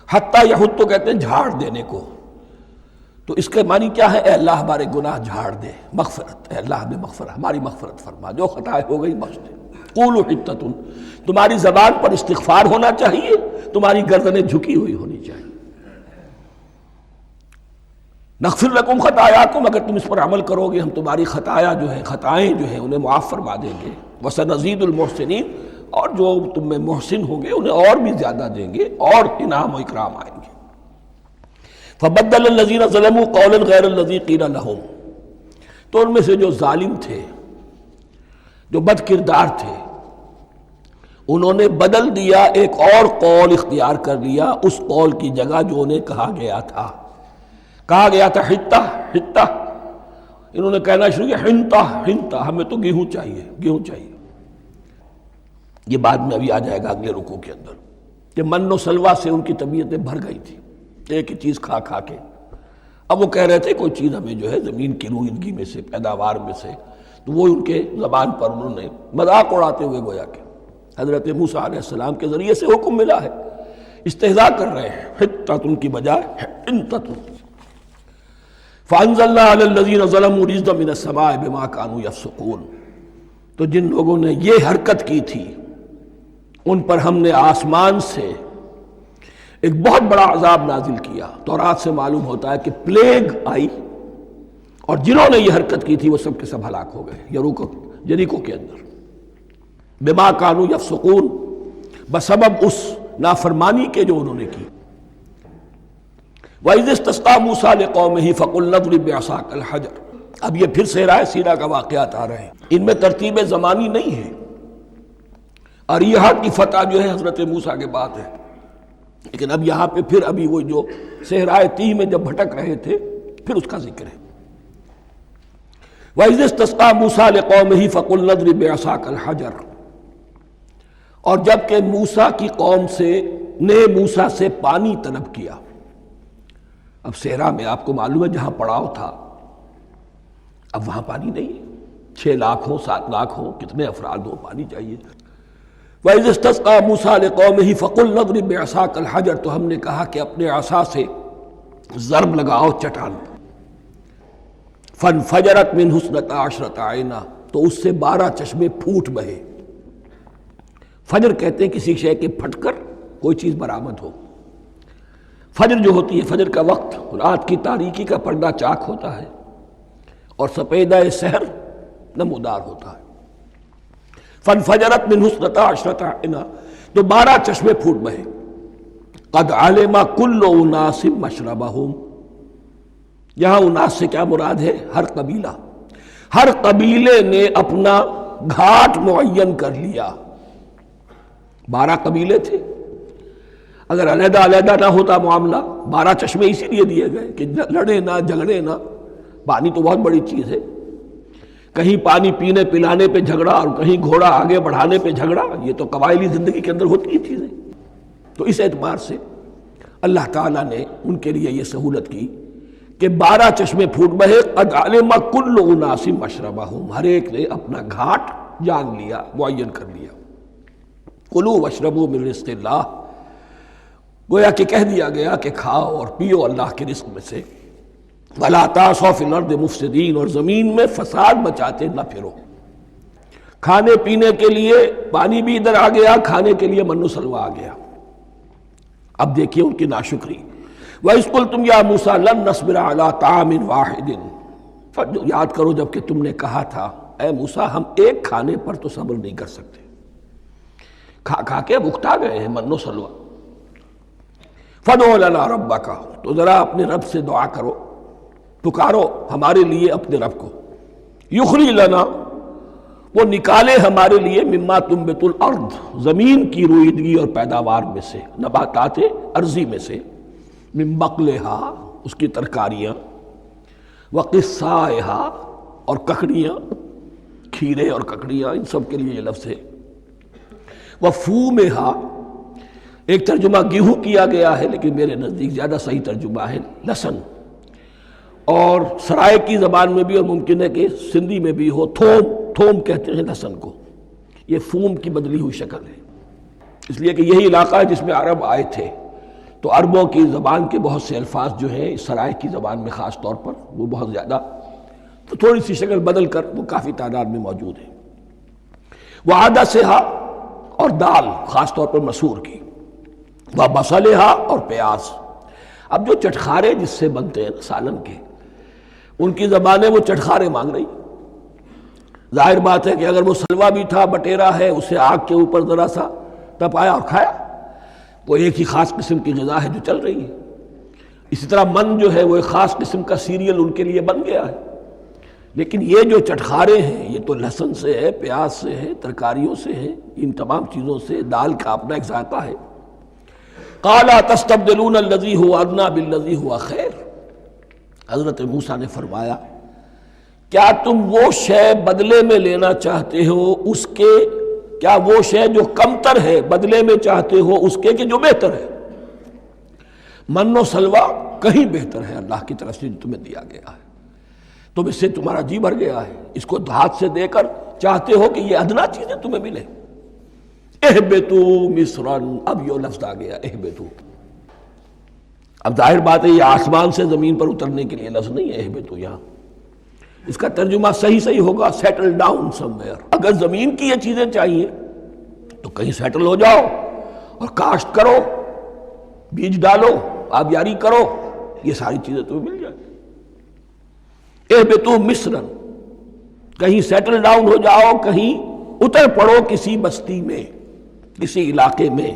حتیٰ یحط تو کہتے ہیں جھاڑ دینے کو، تو اس کے معنی کیا ہے؟ اے اللہ ہمارے گناہ جھاڑ دے، مغفرت، اے اللہ ہمیں مغفرت، ہماری مغفرت فرما، جو خطائیں ہو گئی بخش دے۔ قولوا حِطَّةٌ، تمہاری زبان پر استغفار ہونا چاہیے، تمہاری گردنیں جھکی ہوئی ہونی چاہیے۔ نغفر لکم خطایاکم، اگر تم اس پر عمل کرو گے ہم تمہاری خطائیں جو ہیں انہیں معاف فرما دیں گے۔ وسنزید المحسنین، اور جو تم میں محسن ہوں گے انہیں اور بھی زیادہ دیں گے، اور انعام و اکرام آئیں گے۔ فبدل الذین ظلموا قولا غیر الذی قیل لہم، تو ان میں سے جو ظالم تھے، جو بد کردار تھے، انہوں نے بدل دیا، ایک اور قول اختیار کر لیا اس قول کی جگہ جو انہیں کہا گیا تھا حتہ حتہ، انہوں نے کہنا شروع کیا حنطہ حنطہ، ہمیں تو گیہوں چاہیے۔ یہ بعد میں ابھی آ جائے گا اگلے رکوع کے اندر، کہ من و سلوہ سے ان کی طبیعتیں بھر گئی تھی ایک ہی چیز کھا کھا کے۔ اب وہ کہہ رہے تھے کوئی چیز ہمیں جو ہے زمین کی روئندگی میں سے، پیداوار میں سے، تو وہ ان کے زبان پر انہوں نے مذاق اڑاتے ہوئے گویا کہ حضرت موسیٰ علیہ السلام کے ذریعے سے حکم ملا ہے، استہزاء کر رہے ہیں، حتۃ کی بجائے حنطۃ۔ فانزلنا علی الذین ظلموا رجزا من السماء بما كانوا یفسقون، تو جن لوگوں نے یہ حرکت کی تھی ان پر ہم نے آسمان سے ایک بہت بڑا عذاب نازل کیا۔ تورات سے معلوم ہوتا ہے کہ پلیگ آئی، اور جنہوں نے یہ حرکت کی تھی وہ سب کے سب ہلاک ہو گئے یریکو کے اندر، بما كانوا یفسقون، بسبب اس نافرمانی کے جو انہوں نے کی۔ وَإِذِ اسْتَسْقَىٰ مُوسَىٰ لِقَوْمِهِ فَقُلْنَا اضْرِب بِّعَصَاكَ الْحَجَرَ، اب یہ پھر صحرائے سینا کا واقعات آ رہے ہیں، ان میں ترتیب زمانی نہیں ہے۔ اریحا کی فتح جو ہے حضرت موسیٰ کے بعد ہے، لیکن اب یہاں پہ پھر ابھی وہ جو صحرائے تیہ میں جب بھٹک رہے تھے پھر اس کا ذکر ہے۔ وَإِذِ اسْتَسْقَىٰ مُوسَىٰ لِقَوْمِهِ فَقُلْنَا اضْرِب بِّعَصَاكَ الْحَجَرَ، اور جب کہ موسیٰ کی قوم نے موسیٰ سے پانی طلب کیا۔ اب صحرا میں آپ کو معلوم ہے جہاں پڑاؤ تھا اب وہاں پانی نہیں ہے، 6 لاکھ ہو 7 لاکھ ہو کتنے افراد ہو، پانی چاہیے۔ وَإِذِ اسْتَسْقَىٰ مُوسَىٰ لِقَوْمِهِ فَقُلْنَا اضْرِب بِّعَصَاكَ الْحَجَرَ، تو ہم نے کہا کہ اپنے عصا سے ضرب لگاؤ چٹان پر۔ فَانْفَجَرَتْ مِنْهُ اثْنَتَا عَشْرَةَ عَيْنًا، تو اس سے 12 چشمے پھوٹ بہے۔ فجر کہتے ہیں کسی شے کے پھٹ کر کوئی چیز برآمد ہو۔ فجر جو ہوتی ہے، فجر کا وقت رات کی تاریکی کا پردہ چاک ہوتا ہے اور سپیدہ سحر نمودار ہوتا ہے۔ فَانْفَجَرَتْ مِنْهُ اثْنَتَا عَشْرَةَ عَيْنًا، تو 12 چشمے پھوٹ بہے۔ قَدْ عَلِمَ كُلُّ أُنَاسٍ مَشْرَبَهُمْ، یہاں اناس سے کیا مراد ہے؟ ہر قبیلہ، ہر قبیلے نے اپنا گھاٹ معین کر لیا۔ 12 قبیلے تھے، اگر علیحدہ علیحدہ نہ ہوتا معاملہ، 12 چشمے اسی لیے دیے گئے کہ لڑے نہ جھگڑے نہ۔ پانی تو بہت بڑی چیز ہے، کہیں پانی پینے پلانے پہ جھگڑا اور کہیں گھوڑا آگے بڑھانے پہ جھگڑا، یہ تو قبائلی زندگی کے اندر ہوتی ہی چیزیں۔ تو اس اعتبار سے اللہ تعالیٰ نے ان کے لیے یہ سہولت کی کہ 12 چشمے پھوٹ بہے۔ قد علم کل اناس مشربہم، ہر ایک نے اپنا گھاٹ جان لیا، معین کر لیا۔ کلوا واشربوا من رزق اللہ، گویا کہ کہہ دیا گیا کہ کھاؤ اور پیو اللہ کے رزق میں سے۔ ولا تعثوا فی الارض مفسدین، اور زمین میں فساد مچاتے نہ پھرو۔ کھانے پینے کے لیے پانی بھی ادھر آ گیا، کھانے کے لیے من و سلوہ آ گیا۔ اب دیکھیے ان کی ناشکری۔ وَإِذْ قُلْتُمْ يَا مُوسَىٰ لَن نَّصْبِرَ عَلَىٰ طَعَامٍ وَاحِدٍ، یاد کرو جب کہ تم نے کہا تھا اے موسیٰ ہم ایک کھانے پر تو صبر نہیں کر سکتے، کھا کھا کے بکتا گئے ہیں من و سلوہ۔ فَادْعُ لَنَا رَبَّكَ، تو ذرا اپنے رب سے دعا کرو، پکارو ہمارے لیے اپنے رب کو۔ یخرج لنا، وہ نکالے ہمارے لیے مما تنبت الارض، زمین کی روئیدگی اور پیداوار میں سے، نباتات ارضی میں سے، من بقلہا اس کی ترکاریاں، وقصائہا اور ککڑیاں، کھیرے اور ککڑیاں، ان سب کے لیے یہ لفظ ہے۔ وفومہا، ایک ترجمہ گیہوں کیا گیا ہے لیکن میرے نزدیک زیادہ صحیح ترجمہ ہے لہسن، اور سرائے کی زبان میں بھی اور ممکن ہے کہ سندھی میں بھی ہو تھوم، تھوم کہتے ہیں لہسن کو، یہ فوم کی بدلی ہوئی شکل ہے، اس لیے کہ یہی علاقہ ہے جس میں عرب آئے تھے، تو عربوں کی زبان کے بہت سے الفاظ جو ہیں اس سرائے کی زبان میں خاص طور پر وہ بہت زیادہ، تو تھوڑی سی شکل بدل کر وہ کافی تعداد میں موجود ہے۔ وعدسہا، اور دال خاص طور پر مسور کی، وبصلہا، اور پیاز۔ اب جو چٹخارے جس سے بنتے ہیں سالن کے، ان کی زبانیں وہ چٹخارے مانگ رہی۔ ظاہر بات ہے کہ اگر وہ سلوا بھی تھا، بٹیرا ہے، اسے آگ کے اوپر ذرا سا تپایا اور کھایا، وہ ایک ہی خاص قسم کی غذا ہے جو چل رہی ہے۔ اسی طرح من جو ہے وہ ایک خاص قسم کا سیریل ان کے لیے بن گیا ہے، لیکن یہ جو چٹخارے ہیں یہ تو لہسن سے ہے، پیاز سے ہے، ترکاریوں سے ہے، ان تمام چیزوں سے، دال کا اپنا ایک ذائقہ ہے۔ قال تستبدلون الذی هو ادنی بالذی هو خیر، حضرت موسیٰ نے فرمایا کیا تم وہ شے بدلے میں لینا چاہتے ہو اس کے، کیا وہ شے جو کمتر ہے بدلے میں چاہتے ہو اس کے کہ جو بہتر ہے؟ من و سلوہ کہیں بہتر ہے اللہ کی طرف سے جو تمہیں دیا گیا ہے، تم اس سے تمہارا جی بھر گیا ہے، اس کو ہاتھ سے دے کر چاہتے ہو کہ یہ ادنا چیزیں تمہیں ملے۔ اہبطوا مصرا، اب یہ لفظ آ گیا اہبطوا۔ اب ظاہر بات ہے یہ آسمان سے زمین پر اترنے کے لیے لفظ نہیں ہے اہبطوا، یہاں اس کا ترجمہ صحیح ہوگا سیٹل ڈاؤن سم ویئر۔ اگر زمین کی یہ چیزیں چاہیے تو کہیں سیٹل ہو جاؤ اور کاشت کرو، بیج ڈالو، آبیاری کرو، یہ ساری چیزیں تمہیں مل جائیں۔ اہبطوا مصرا، کہیں سیٹل ڈاؤن ہو جاؤ، کہیں اتر پڑو کسی بستی میں، کسی علاقے میں۔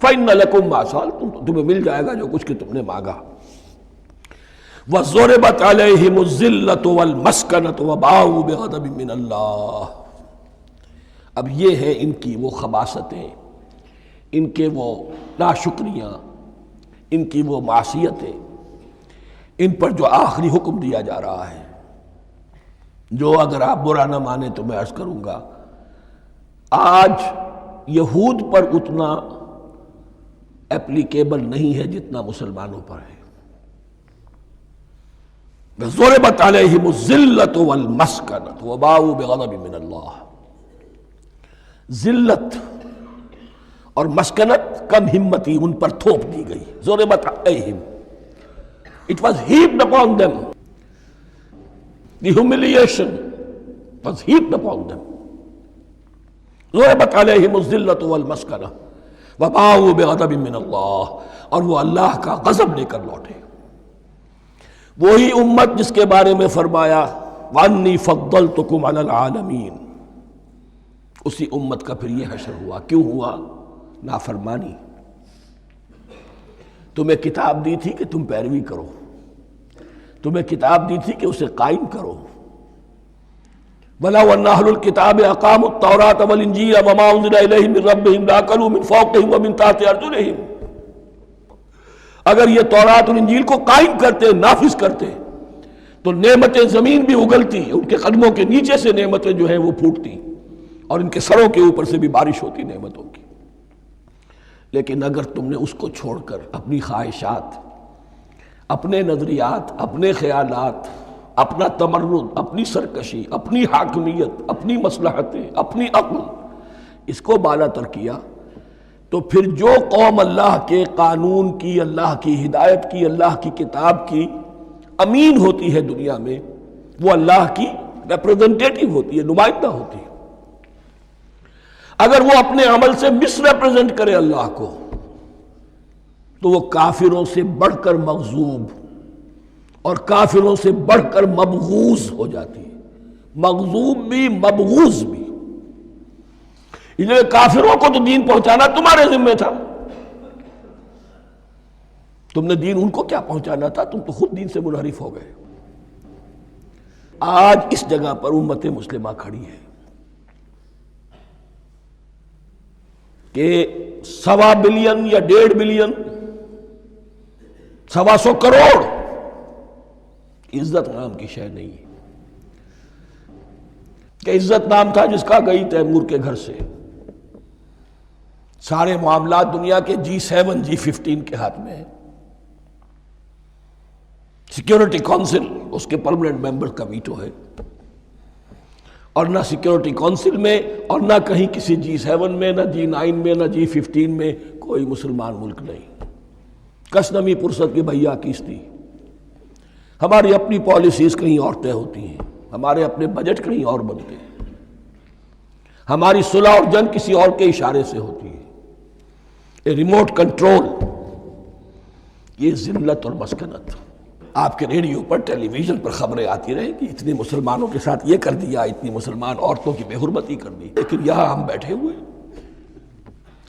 فَإِنَّ لَكُمْ مَا سَأَلْتُمْ، تمہیں مل جائے گا جو کچھ کہ تم نے مانگا۔ وَضُرِبَتْ عَلَيْهِمُ الذِّلَّةُ وَالْمَسْكَنَةُ وَبَاءُوا بِغَضَبٍ مِّنَ اللَّهِ، اب یہ ہے ان کی وہ خباثتیں، ان کے وہ ناشکریاں، ان کی وہ معصیتیں، ان پر جو آخری حکم دیا جا رہا ہے، جو اگر آپ برا نہ مانیں تو میں عرض کروں گا آج یہود پر اتنا اپلیکیبل نہیں ہے جتنا مسلمانوں پر ہے۔ ضربت علیہم الذلۃ والمسکنۃ وباؤوا بغضب من اللہ۔ ذلت اور مسکنت، کم ہمتی ان پر تھوپ دی گئی۔ ضربت علیہم، it was heaped upon them. The humiliation was heaped upon them. ضربت علیہم الذلۃ والمسکنۃ وباؤوا بغضب من اللہ، اور وہ اللہ کا غضب لے کر لوٹے۔ وہی امت جس کے بارے میں فرمایا وَأَنِّي فَضَّلْتُكُمْ عَلَى الْعَالَمِينَ، اسی امت کا پھر یہ حشر ہوا۔ کیوں ہوا؟ نافرمانی۔ تمہیں کتاب دی تھی کہ تم پیروی کرو، تمہیں کتاب دی تھی کہ اسے قائم کرو۔ وَلَوْ أَنَّ أَهْلَ الْكِتَابِ أَقَامُوا التَّوْرَاةَ وَالْإِنْجِيلَ وَمَا أُنزِلَ إِلَيْهِم مِّن رَّبِّهِمْ لَأَكَلُوا مِن فَوْقِهِمْ وَمِن تَحْتِ أَرْجُلِهِمْ۔ اگر یہ تورات اور انجیل کو قائم کرتے، نافذ کرتے، تو نعمتیں زمین بھی اگلتی، ان کے قدموں کے نیچے سے نعمتیں جو ہیں وہ پھوٹتی، اور ان کے سروں کے اوپر سے بھی بارش ہوتی نعمتوں کی۔ لیکن اگر تم نے اس کو چھوڑ کر اپنی خواہشات، اپنے نظریات، اپنے خیالات، اپنا تمرد، اپنی سرکشی، اپنی حاکمیت، اپنی مصلحتیں، اپنی عقل، اس کو بالا تر کیا، تو پھر جو قوم اللہ کے قانون کی، اللہ کی ہدایت کی، اللہ کی کتاب کی امین ہوتی ہے دنیا میں، وہ اللہ کی ریپریزنٹیٹیو ہوتی ہے، نمائندہ ہوتی ہے۔ اگر وہ اپنے عمل سے مس ریپریزنٹ کرے اللہ کو، تو وہ کافروں سے بڑھ کر مغضوب اور کافروں سے بڑھ کر مبغوض ہو جاتی ہے۔ مغضوب بھی، مبغوض بھی۔ اس لیے کافروں کو تو دین پہنچانا تمہارے ذمہ تھا، تم نے دین ان کو کیا پہنچانا تھا، تم تو خود دین سے منحرف ہو گئے۔ آج اس جگہ پر امت مسلمہ کھڑی ہے کہ 1.25 بلین یا 1.5 بلین، 125 کروڑ عزت نام کی شے نہیں ہے، کہ عزت نام تھا جس کا گئی تیمور کے گھر سے، سارے معاملات دنیا کے G7 G15 کے ہاتھ میں ہیں، سیکیورٹی کونسل اس کے پرماننٹ ممبر کا ویٹو ہے، اور نہ سیکیورٹی کونسل میں اور نہ کہیں کسی G7 میں، نہ G9 میں، نہ G15 میں کوئی مسلمان ملک نہیں۔ کس نمی پرست کی بھیا کیستی، ہماری اپنی پالیسیز کہیں اور طے ہوتی ہیں، ہمارے اپنے بجٹ کہیں اور بنتے ہیں، ہماری صلح اور جنگ کسی اور کے اشارے سے ہوتی ہے۔ ریموٹ کنٹرول، یہ ذلت اور مسکنت۔ آپ کے ریڈیو پر، ٹیلی ویژن پر خبریں آتی رہیں کہ اتنے مسلمانوں کے ساتھ یہ کر دیا، اتنی مسلمان عورتوں کی بے حرمتی کر دی، لیکن یہاں ہم بیٹھے ہوئے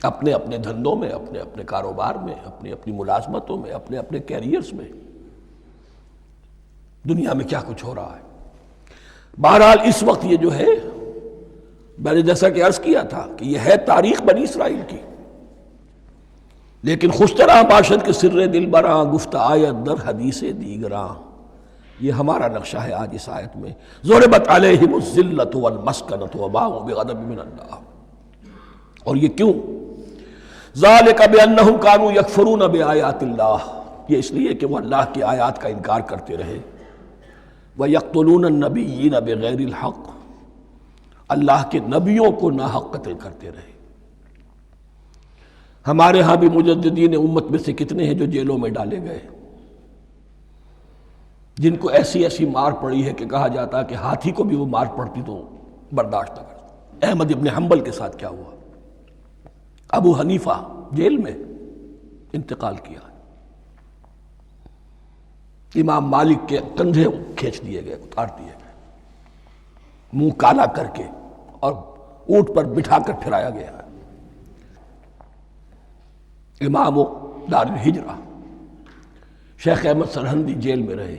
اپنے اپنے دھندوں میں، اپنے اپنے کاروبار میں، اپنی اپنی ملازمتوں میں، اپنے اپنے کیریئرز میں، دنیا میں کیا کچھ ہو رہا ہے۔ بہرحال اس وقت یہ جو ہے، میں نے جیسا کہ عرض کیا تھا کہ یہ ہے تاریخ بنی اسرائیل کی، لیکن خوشترا باشد کے سر دل براں، گفت آیت در حدیث دیگراں، یہ ہمارا نقشہ ہے آج اس آیت میں۔ ضربت علیہم الذلۃ والمسکنۃ وباؤوا بغضب من اللہ۔ اور یہ کیوں؟ ذالک بانہم کانوا یکفرون بآیات اللہ، یہ اس لیے کہ وہ اللہ کی آیات کا انکار کرتے رہے۔ وَيَقْتُلُونَ النَّبِيِّينَ بِغَيْرِ الْحَقِّ، اللہ کے نبیوں کو ناحق قتل کرتے رہے۔ ہمارے ہاں بھی مجددین امت میں سے کتنے ہیں جو جیلوں میں ڈالے گئے، جن کو ایسی ایسی مار پڑی ہے کہ کہا جاتا ہے کہ ہاتھی کو بھی وہ مار پڑتی تو برداشت نہ کرتا۔ احمد ابن حنبل کے ساتھ کیا ہوا؟ ابو حنیفہ جیل میں انتقال کیا، امام مالک کے کندھے کھینچ دیے گئے، اتار دیے گئے، منہ کالا کر کے اور اونٹ پر بٹھا کر پھرایا گیا۔ امام دار الہجرہ شیخ احمد سرہندی جیل میں رہے،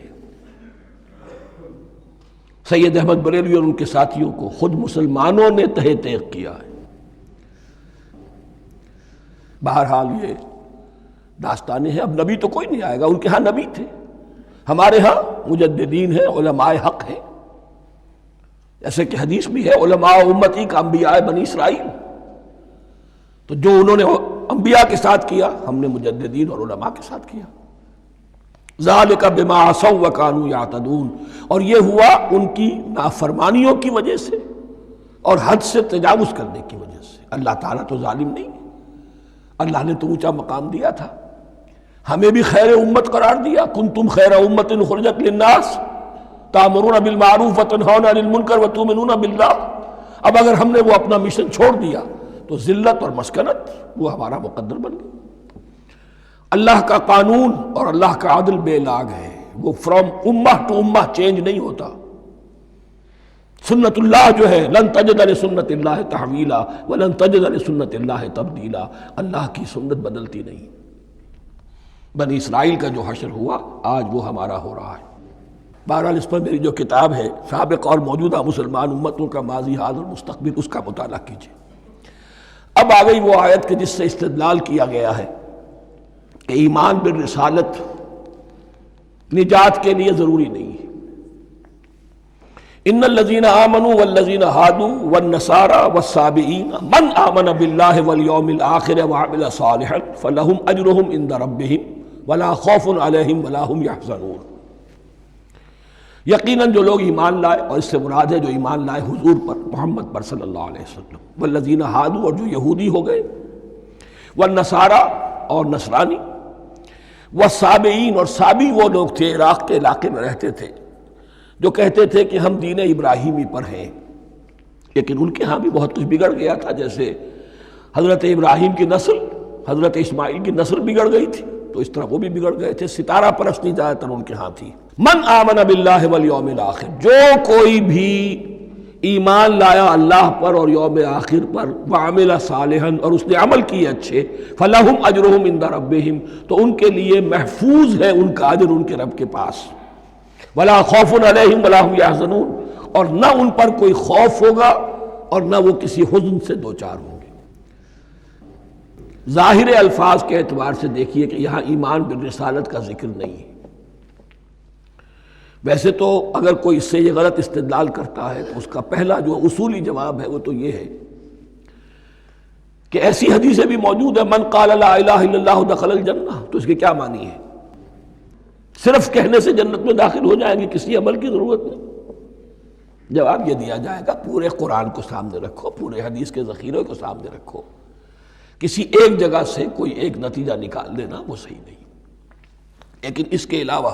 سید احمد بریلوی اور ان کے ساتھیوں کو خود مسلمانوں نے تہہ تیغ کیا ہے۔ بہرحال یہ داستانیں ہیں، اب نبی تو کوئی نہیں آئے گا، ان کے ہاں نبی تھے، ہمارے ہاں مجددین ہیں، علماء حق ہیں، جیسے کہ حدیث بھی ہے علماء امتی کا انبیاء بنی اسرائیل، تو جو انہوں نے انبیاء کے ساتھ کیا ہم نے مجددین اور علماء کے ساتھ کیا۔ ذالک بما عصوا وکانوا یعتدون، اور یہ ہوا ان کی نافرمانیوں کی وجہ سے اور حد سے تجاوز کرنے کی وجہ سے۔ اللہ تعالیٰ تو ظالم نہیں ہے، اللہ نے تو اونچا مقام دیا تھا، ہمیں بھی خیر امت قرار دیا، کنتم خیر امت اخرجت للناس تأمرون بالمعروف وتنہون عن المنکر وتؤمنون باللہ۔ اب اگر ہم نے وہ اپنا مشن چھوڑ دیا تو ذلت اور مسکنت وہ ہمارا مقدر بن گئی۔ اللہ کا قانون اور اللہ کا عدل بے لاگ ہے، وہ فرام امہ ٹو امہ چینج نہیں ہوتا۔ سنت اللہ جو ہے لن تجد لسنت اللہ تحویلا ولن تجد لسنت اللہ تبدیلا، اللہ کی سنت بدلتی نہیں۔ بنی اسرائیل کا جو حشر ہوا آج وہ ہمارا ہو رہا ہے۔ بہرحال اس پر میری جو کتاب ہے سابق اور موجودہ مسلمان امتوں کا ماضی حال اور مستقبل، اس کا مطالعہ کیجیے۔ اب آ گئی وہ آیت کہ جس سے استدلال کیا گیا ہے کہ ایمان بالرسالت نجات کے لیے ضروری نہیں ہے۔ ان الذین آمنوا والذین ہادوا والنصارى والصابئین من آمن باللہ والیوم الآخر وعمل صالحا فلہم اجرہم عند ربہم ولا خوف علیہم ولا ہم یحزنون۔ یقیناً جو لوگ ایمان لائے، اور اس سے مراد ہے جو ایمان لائے حضور پر، محمد پر صلی اللہ علیہ وسلم، والذین ہادوا، اور جو یہودی ہو گئے، والنصارى، اور نصرانی، والصابئین، اور صابی وہ لوگ تھے عراق کے علاقے میں رہتے تھے جو کہتے تھے کہ ہم دین ابراہیمی پر ہیں، لیکن ان کے ہاں بھی بہت کچھ بگڑ گیا تھا، جیسے حضرت ابراہیم کی نسل، حضرت اسماعیل کی نسل بگڑ گئی تھی، تو اس طرح وہ بھی بگڑ گئے تھے۔ ستارہ پرستی زیادہ تر ان کے ہاں تھی۔ من آمن باللہ والیوم الآخر، جو کوئی بھی ایمان لایا اللہ پر اور یوم آخر پر، وعمل صالحا، اور اس نے عمل کیے اچھے، فلہم اجرہم عند ربہم، تو ان کے لیے محفوظ ہے ان کا اجر ان کے رب کے پاس، ولا خوف علیہم ولا ہم یحزنون، اور نہ ان پر کوئی خوف ہوگا اور نہ وہ کسی حزن سے دوچار ہوں گے۔ ظاہر الفاظ کے اعتبار سے دیکھیے کہ یہاں ایمان بالرسالت کا ذکر نہیں ہے۔ ویسے تو اگر کوئی اس سے یہ غلط استدلال کرتا ہے تو اس کا پہلا جو اصولی جواب ہے وہ تو یہ ہے کہ ایسی حدیثیں بھی موجود ہے من قال لا الہ الا اللہ دخل الجنہ، تو اس کے کیا معنی ہے؟ صرف کہنے سے جنت میں داخل ہو جائیں گے، کسی عمل کی ضرورت نہیں؟ جواب یہ دیا جائے گا پورے قرآن کو سامنے رکھو، پورے حدیث کے ذخیرے کو سامنے رکھو، کسی ایک جگہ سے کوئی ایک نتیجہ نکال دینا وہ صحیح نہیں۔ لیکن اس کے علاوہ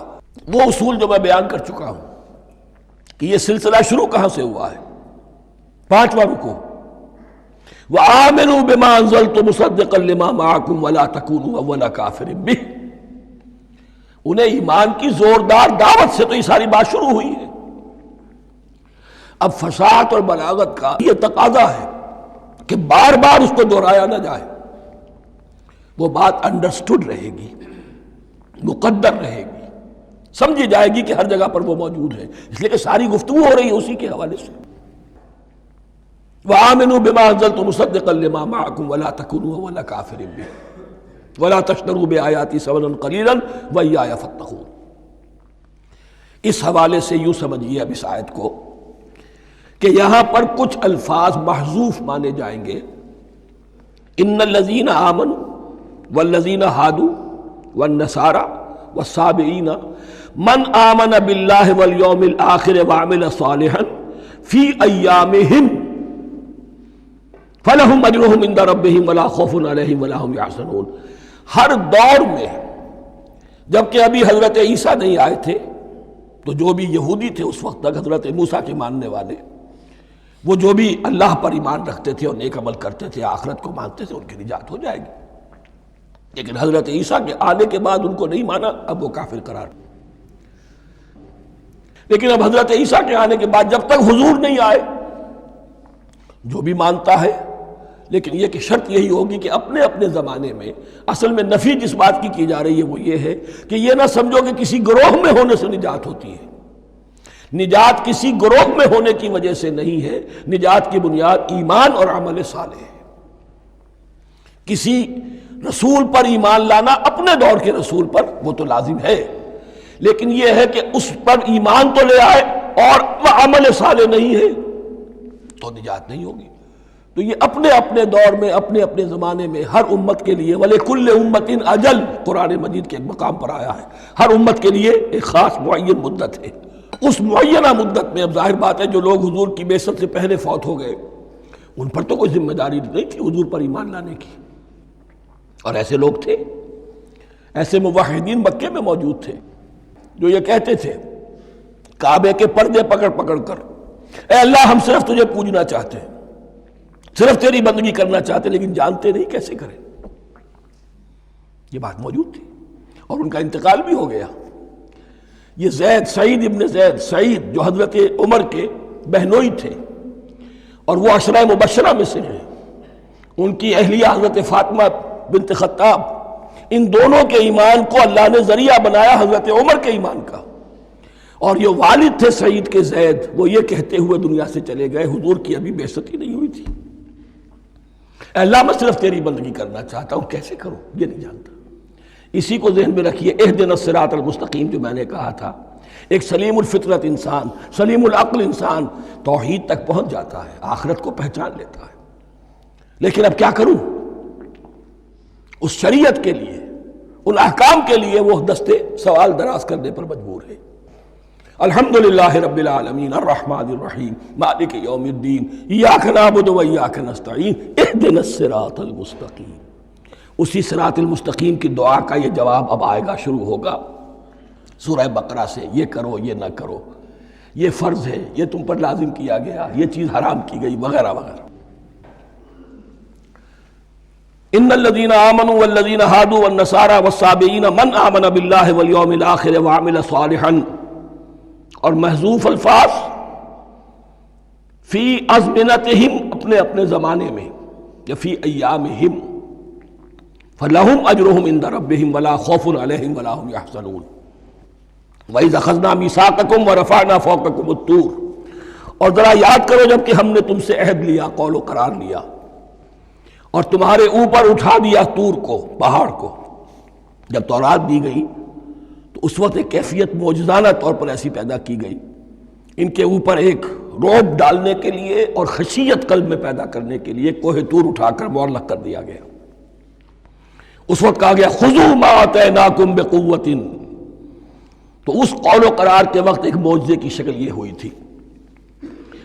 وہ اصول جو میں بیان کر چکا ہوں کہ یہ سلسلہ شروع کہاں سے ہوا ہے، 5واں رکوع، وَآمِنُوا بِمَا أَنزَلْتُ مُصَدِّقًا لِمَا مَعَكُمْ وَلَا تَكُونُوا أَوَّلَ كَافِرٍ بِهِ۔ انہیں ایمان کی زوردار دعوت سے تو یہ ساری بات شروع ہوئی ہے۔ اب فصاحت اور بلاغت کا یہ تقاضا ہے کہ بار بار اس کو دہرایا نہ جائے، وہ بات انڈرسٹوڈ رہے گی، مقدر رہے گی، سمجھی جائے گی کہ ہر جگہ پر وہ موجود ہے، اس لیے کہ ساری گفتگو ہو رہی ہے اسی کے حوالے سے۔ وَآمِنُوا بِمَا أَنزَلْتُ مُصَدِّقًا لِمَا مَعَكُمْ وَلَا تَكُونُوا أَوَّلَ كَافِرٍ بِهِ وَلَا تَشْتَرُوا بِآيَاتِي ثَمَنًا قَلِيلًا وَإِيَّايَ فَاتَّقُونِ۔ اس حوالے سے یوں سمجھیے اب اس آیت کو کہ یہاں پر کچھ الفاظ محذوف مانے جائیں گے۔ ان الذین آمنوا والذین ہادوا والنصارى والصابئین من آمن باللہ والیوم الآخر وعمل صالحا فی ایامہم فلہم اجرہم عند ربہم ولا خوف علیہم ولا ہم یحزنون۔ ہر دور میں جبکہ ابھی حضرت عیسیٰ نہیں آئے تھے تو جو بھی یہودی تھے اس وقت تک، حضرت موسیٰ کے ماننے والے، وہ جو بھی اللہ پر ایمان رکھتے تھے اور نیک عمل کرتے تھے، آخرت کو مانتے تھے، ان کی نجات ہو جائے گی۔ لیکن حضرت عیسیٰ کے آنے کے بعد ان کو نہیں مانا، اب وہ کافر قرار۔ لیکن اب حضرت عیسیٰ کے آنے کے بعد جب تک حضور نہیں آئے جو بھی مانتا ہے، لیکن یہ کہ شرط یہی ہوگی کہ اپنے اپنے زمانے میں، اصل میں نفی جس بات کی جا رہی ہے وہ یہ ہے کہ یہ نہ سمجھو کہ کسی گروہ میں ہونے سے نجات ہوتی ہے، نجات کسی گروہ میں ہونے کی وجہ سے نہیں ہے، نجات کی بنیاد ایمان اور عمل صالح ہے۔ کسی رسول پر ایمان لانا اپنے دور کے رسول پر وہ تو لازم ہے، لیکن یہ ہے کہ اس پر ایمان تو لے آئے اور وہ عمل صالح نہیں ہے تو نجات نہیں ہوگی۔ تو یہ اپنے اپنے دور میں، اپنے اپنے زمانے میں ہر امت کے لیے وَلِكُلِّ أُمَّةٍ أَجَلٌ قرآن مجید کے ایک مقام پر آیا ہے، ہر امت کے لیے ایک خاص معین مدت ہے۔ اس معینہ مدت میں اب ظاہر بات ہے جو لوگ حضور کی بعثت سے پہلے فوت ہو گئے ان پر تو کوئی ذمہ داری نہیں تھی حضور پر ایمان لانے کی، اور ایسے لوگ تھے، ایسے موحدین مکے میں موجود تھے جو یہ کہتے تھے کعبے کے پردے پکڑ پکڑ کر، اے اللہ ہم صرف تجھے پوجنا چاہتے ہیں، صرف تیری بندگی کرنا چاہتے، لیکن جانتے نہیں کیسے کریں۔ یہ بات موجود تھی اور ان کا انتقال بھی ہو گیا۔ یہ زید، سعید ابن زید، سعید جو حضرت عمر کے بہنوئی تھے اور وہ عشرہ مبشرہ میں سے ہیں، ان کی اہلیہ حضرت فاطمہ بنت خطاب، ان دونوں کے ایمان کو اللہ نے ذریعہ بنایا حضرت عمر کے ایمان کا، اور یہ والد تھے سعید کے زید، وہ یہ کہتے ہوئے دنیا سے چلے گئے حضور کی ابھی بعثت ہی نہیں ہوئی تھی، اے اللہ میں صرف تیری بندگی کرنا چاہتا ہوں، کیسے کروں یہ نہیں جانتا۔ اسی کو ذہن میں رکھیے، اہدنا الصراط المستقیم جو میں نے کہا تھا، ایک سلیم الفطرت انسان، سلیم العقل انسان توحید تک پہنچ جاتا ہے، آخرت کو پہچان لیتا ہے، لیکن اب کیا کروں؟ اس شریعت کے لیے، ان احکام کے لیے وہ دستے سوال دراز کرنے پر مجبور ہے۔ الحمدللہ رب العالمین الرحمن الرحیم مالک یوم الدین ایاک نعبد و ایاک نستعین اہدنا الصراط المستقیم۔ اسی صراط المستقیم کی دعا کا یہ جواب اب آئے گا، شروع ہوگا سورہ بقرہ سے، یہ کرو یہ نہ کرو، یہ فرض ہے، یہ تم پر لازم کیا گیا، یہ چیز حرام کی گئی، وغیرہ وغیرہ۔ ان الذين آمنوا والذين هادوا والنصارى والصابئين من آمن بالله واليوم الآخر وعمل صالحا، اور محذوف الفاظ فی ازمنتہم، اپنے اپنے زمانے میں، یا فی ایامہم، فلہم اجرہم عند ربہم ولا خوف علیہم ولا هم یحزنون۔ وَإِذْ أَخَذْنَا مِیثَاقَکُمْ وَرَفَعْنَا فَوْقَکُمُ الطُّورَ، اور ذرا یاد کرو جب کہ ہم نے تم سے عہد لیا، قول و قرار لیا، اور تمہارے اوپر اٹھا دیا طور کو، پہاڑ کو۔ جب تورات دی گئی تو اس وقت ایک کیفیت معجزانہ طور پر ایسی پیدا کی گئی، ان کے اوپر ایک رعب ڈالنے کے لیے اور خشیت قلب میں پیدا کرنے کے لیے کوہ طور اٹھا کر معلق کر دیا گیا۔ اس وقت کہا گیا خذوا ما آتیناکم بقوۃ، تو اس قول و قرار کے وقت ایک معجزے کی شکل یہ ہوئی تھی۔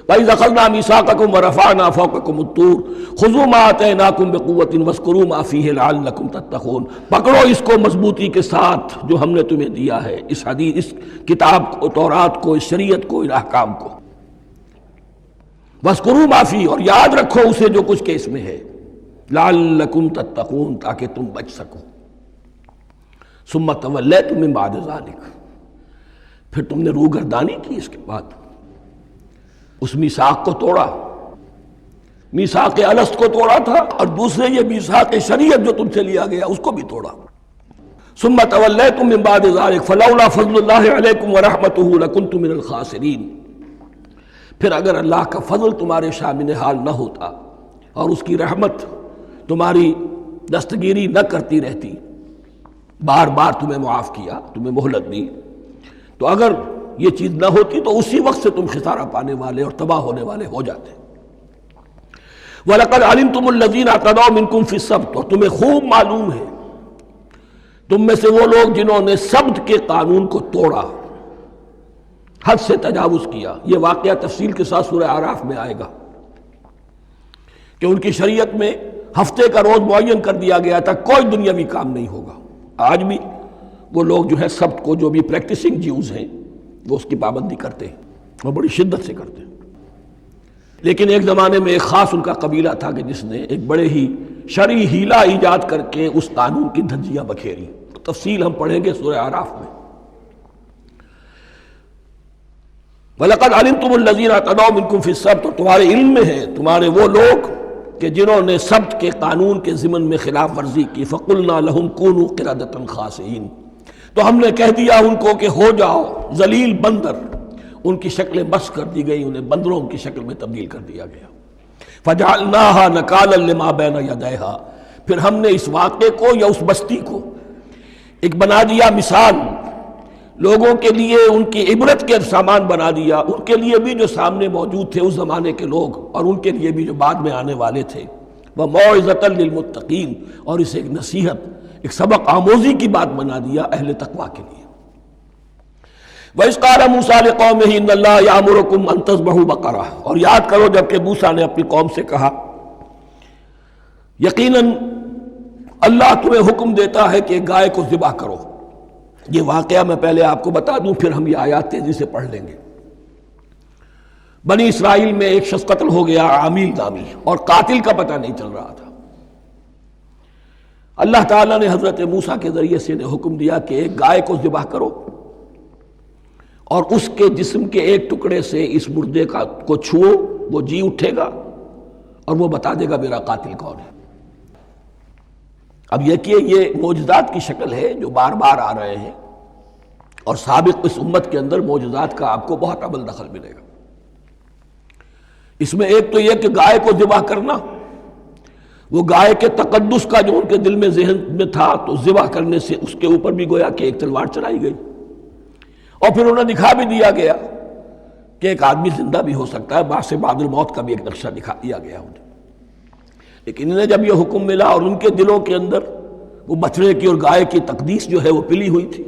وَإِذْ أَخَذْنَا مِیثَاقَکُمْ وَرَفَعْنَا فَوْقَکُمُ الطُّورَ خُذُوا مَا آتَیْنَاکُمْ بِقُوَّةٍ وَاذْکُرُوا مَا فِیہِ لَعَلَّکُمْ تَتَّقُونَ، پکڑو اس کو مضبوطی کے ساتھ جو ہم نے تمہیں دیا ہے، اس حدیث، اس کتاب کو، تورات کو، اس شریعت کو، ان احکام کو۔ وَاذْکُرُوا مَا فِیہِ، اور یاد رکھو اسے جو کچھ کہ اس میں ہے، لَعَلَّکُمْ تَتَّقُونَ، تاکہ تم بچ سکو۔ ثُمَّ تَوَلَّیْتُم مِّن بَعْدِ ذَلِکَ، پھر تم نے روگردانی کی اس کے بعد، اس میثاق کو توڑا، میثاق الست کو توڑا تھا، اور دوسرے یہ میثاق شریعت جو تم سے لیا گیا اس کو بھی توڑا۔ ثم تولیتم من بعد ذلک فلولا فضل اللہ علیکم ورحمتہ لکنتم من الخاسرین، پھر اگر اللہ کا فضل تمہارے شامل حال نہ ہوتا اور اس کی رحمت تمہاری دستگیری نہ کرتی رہتی، بار بار تمہیں معاف کیا، تمہیں مہلت دی، تو اگر یہ چیز نہ ہوتی تو اسی وقت سے تم خسارہ پانے والے اور تباہ ہونے والے ہو جاتے۔ وَلَقَدْ عَلِمْتُمُ الَّذِينَ اعْتَدَوْا مِنْكُمْ فِي السَّبْتِ، اور تمہیں خوب معلوم ہے تم میں سے وہ لوگ جنہوں نے سبت کے قانون کو توڑا، حد سے تجاوز کیا۔ یہ واقعہ تفصیل کے ساتھ سورہ اعراف میں آئے گا کہ ان کی شریعت میں ہفتے کا روز معین کر دیا گیا تھا، کوئی دنیاوی کام نہیں ہوگا۔ آج بھی وہ لوگ جو ہے سبت کو، جو بھی پریکٹسنگ جیوز ہیں، وہ اس کی پابندی کرتے ہیں، وہ بڑی شدت سے کرتے ہیں۔ لیکن ایک زمانے میں ایک خاص ان کا قبیلہ تھا کہ جس نے ایک بڑے ہی شرعی ہیلہ ایجاد کر کے اس قانون کی دھجیاں بکھیری، تفصیل ہم پڑھیں گے سورہ اعراف میں۔ وَلَقَدْ عَلِمْتُمُ الَّذِينَ اعْتَدَوْا مِنْكُمْ فِي السَّبْتِ، اور تمہارے علم میں ہے تمہارے وہ لوگ کہ جنہوں نے سبت کے قانون کے ضمن میں خلاف ورزی کی، فَقُلْنَا لَهُمْ كُونُوا قِرَدَةً خَاسِئِينَ، تو ہم نے کہہ دیا ان کو کہ ہو جاؤ ذلیل بندر، ان کی شکلیں مس کر دی گئی، انہیں بندروں کی شکل میں تبدیل کر دیا گیا۔ فَجَعَلْنَاهَا نَكَالًا لِمَا بَيْنَ يَدَيْهَا، پھر ہم نے اس واقعے کو یا اس بستی کو ایک بنا دیا مثال، لوگوں کے لیے ان کی عبرت کے سامان بنا دیا، ان کے لیے بھی جو سامنے موجود تھے اس زمانے کے لوگ، اور ان کے لیے بھی جو بعد میں آنے والے تھے۔ وَمَوْعِظَةً لِّلْمُتَّقِينَ، اور اسے ایک نصیحت، ایک سبق آموزی کی بات بنا دیا اہل تقویٰ کے لیے۔ وَإِذْ قَالَ مُوسَىٰ لِقَوْمِهِ إِنَّ اللَّهَ يَأْمُرُكُمْ أَن تَذْبَحُوا بَقَرَةً، اور یاد کرو جب کہ موسیٰ نے اپنی قوم سے کہا یقیناً اللہ تمہیں حکم دیتا ہے کہ گائے کو ذبح کرو۔ یہ واقعہ میں پہلے آپ کو بتا دوں، پھر ہم یہ آیات تیزی سے پڑھ لیں گے۔ بنی اسرائیل میں ایک شخص قتل ہو گیا، عامیل نامی، اور قاتل کا پتہ نہیں چل رہا تھا۔ اللہ تعالیٰ نے حضرت موسیٰ کے ذریعے سے انہیں حکم دیا کہ ایک گائے کو ذبح کرو اور اس کے جسم کے ایک ٹکڑے سے اس مردے کو چھوؤ، وہ جی اٹھے گا اور وہ بتا دے گا میرا قاتل کون ہے۔ اب یہ معجزات کی شکل ہے جو بار بار آ رہے ہیں، اور سابق اس امت کے اندر معجزات کا آپ کو بہت عمل دخل ملے گا۔ اس میں ایک تو یہ کہ گائے کو ذبح کرنا، وہ گائے کے تقدس کا جو ان کے دل میں ذہن میں تھا، تو ذبح کرنے سے اس کے اوپر بھی گویا کہ ایک تلوار چلائی گئی، اور پھر انہیں دکھا بھی دیا گیا کہ ایک آدمی زندہ بھی ہو سکتا ہے، بعد سے بعد الموت کا بھی ایک نقشہ دکھا دیا گیا انہیں۔ لیکن انہیں جب یہ حکم ملا اور ان کے دلوں کے اندر وہ بچڑے کی اور گائے کی تقدیس جو ہے وہ پلی ہوئی تھی،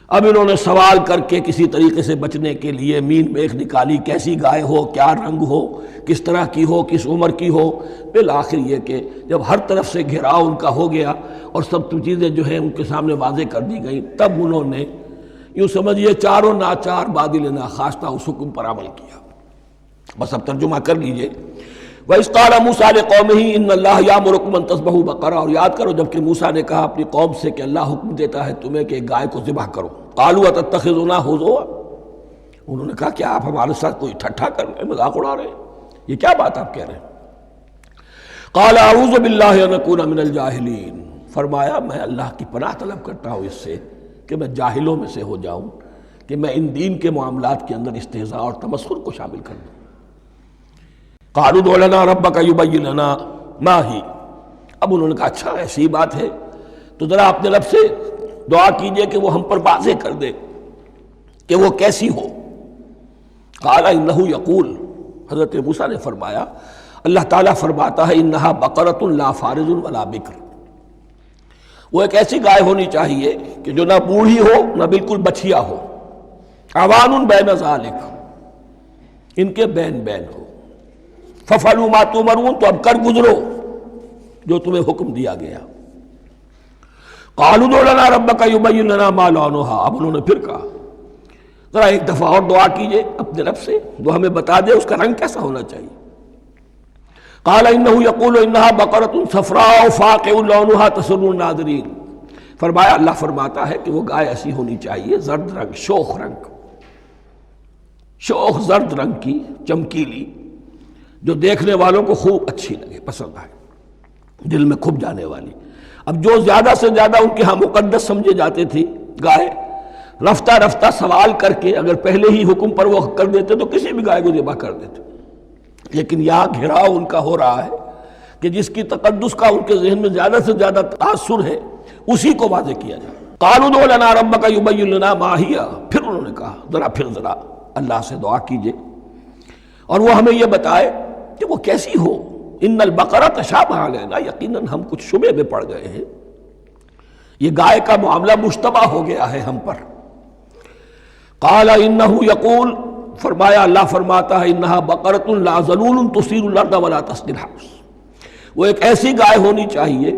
اب انہوں نے سوال کر کے کسی طریقے سے بچنے کے لیے مین میخ نکالی، کیسی گائے ہو، کیا رنگ ہو، کس طرح کی ہو، کس عمر کی ہو۔ بالآخر یہ کہ جب ہر طرف سے گھیراؤ ان کا ہو گیا اور سب چیزیں جو ہیں ان کے سامنے واضح کر دی گئیں، تب انہوں نے یوں سمجھیے چاروں ناچار بادل ناخواستہ اس حکم پر عمل کیا۔ بس اب ترجمہ کر لیجئے۔ وَإِذْ قَالَ مُوسَىٰ لِقَوْمِهِ إِنَّ اللَّهَ يَأْمُرُكُمْ أَن تَذْبَحُوا بَقَرَةً، اور یاد کرو جب کہ موسیٰ نے کہا اپنی قوم سے کہ اللہ حکم دیتا ہے تمہیں کہ گائے کو ذبح کرو۔ قَالُوا أَتَتَّخِذُنَا هُزُوًا، انہوں نے کہا کیا آپ ہمارے ساتھ کوئی ٹھٹھا کر رہے ہیں، مذاق اڑا رہے ہیں، یہ کیا بات آپ کہہ رہے ہیں؟ قَالَ أَعُوذُ بِاللَّهِ أَنْ أَكُونَ مِنَ الْجَاهِلِينَ، فرمایا میں اللہ کی پناہ طلب کرتا ہوں اس سے کہ میں جاہلوں میں سے ہو جاؤں، کہ میں ان دین کے معاملات کے اندر استہزاء اور تمسخر کو شامل کر دوں۔ قالوا ادع لنا ربك يبين لنا ما هي، اب انہوں نے کہا اچھا ایسی بات ہے تو ذرا اپنے رب سے دعا کیجئے کہ وہ ہم پر واضح کر دے کہ وہ کیسی ہو۔ قال انه يقول، حضرت موسیٰ نے فرمایا اللہ تعالیٰ فرماتا ہے انها بقرة لا فارض ولا بکر، وہ ایک ایسی گائے ہونی چاہیے کہ جو نہ بوڑھی ہو نہ بالکل بچھیا ہو، عوان بین ذالک، ان کے بین بین ہو۔ فَفَعَلُوا مَا تُؤْمَرُونَ، تو اب کر گزرو جو تمہیں حکم دیا گیا۔ قَالُوا ادْعُ لَنَا رَبَّكَ يُبَيِّن لَنَا مَا لَوْنُهَا، اب انہوں نے پھر کہا ذرا ایک دفعہ اور دعا کیجئے اپنے رب سے، وہ ہمیں بتا دے اس کا رنگ کیسا ہونا چاہیے۔ قَالَ إِنَّهُ يَقُولُ إِنَّهَا بَقَرَةٌ صَفْرَاءُ فَاقِعٌ لَوْنُهَا تَسُرُّ النَّاظِرِينَ، فرمایا اللہ فرماتا ہے کہ وہ گائے ایسی ہونی چاہیے زرد رنگ، شوخ رنگ، شوخ زرد رنگ کی، چمکیلی، جو دیکھنے والوں کو خوب اچھی لگے، پسند آئے، دل میں کھپ جانے والی۔ اب جو زیادہ سے زیادہ ان کے ہاں مقدس سمجھے جاتے تھی گائے، رفتہ رفتہ سوال کر کے اگر پہلے ہی حکم پر وہ کر دیتے تو کسی بھی گائے کو ذبح کر دیتے، لیکن یہاں گھیراؤ ان کا ہو رہا ہے کہ جس کی تقدس کا ان کے ذہن میں زیادہ سے زیادہ تاثر ہے اسی کو واضح کیا جائے۔ قالوا ادع لنا ربك يبين لنا ما هي، پھر انہوں نے کہا ذرا اللہ سے دعا کیجئے اور وہ ہمیں یہ بتائے کہ وہ کیسی ہو۔ ان البقرہ تشابہ علینا، یقیناً ہم کچھ شبے میں پڑ گئے ہیں، یہ گائے کا معاملہ مشتبہ ہو گیا ہے ہم پر۔ قال انہ یقول، فرمایا اللہ فرماتا ہے انہا بقرۃ لا ذلول تثیر الارض ولا تسقی الحرث، وہ ایک ایسی گائے ہونی چاہیے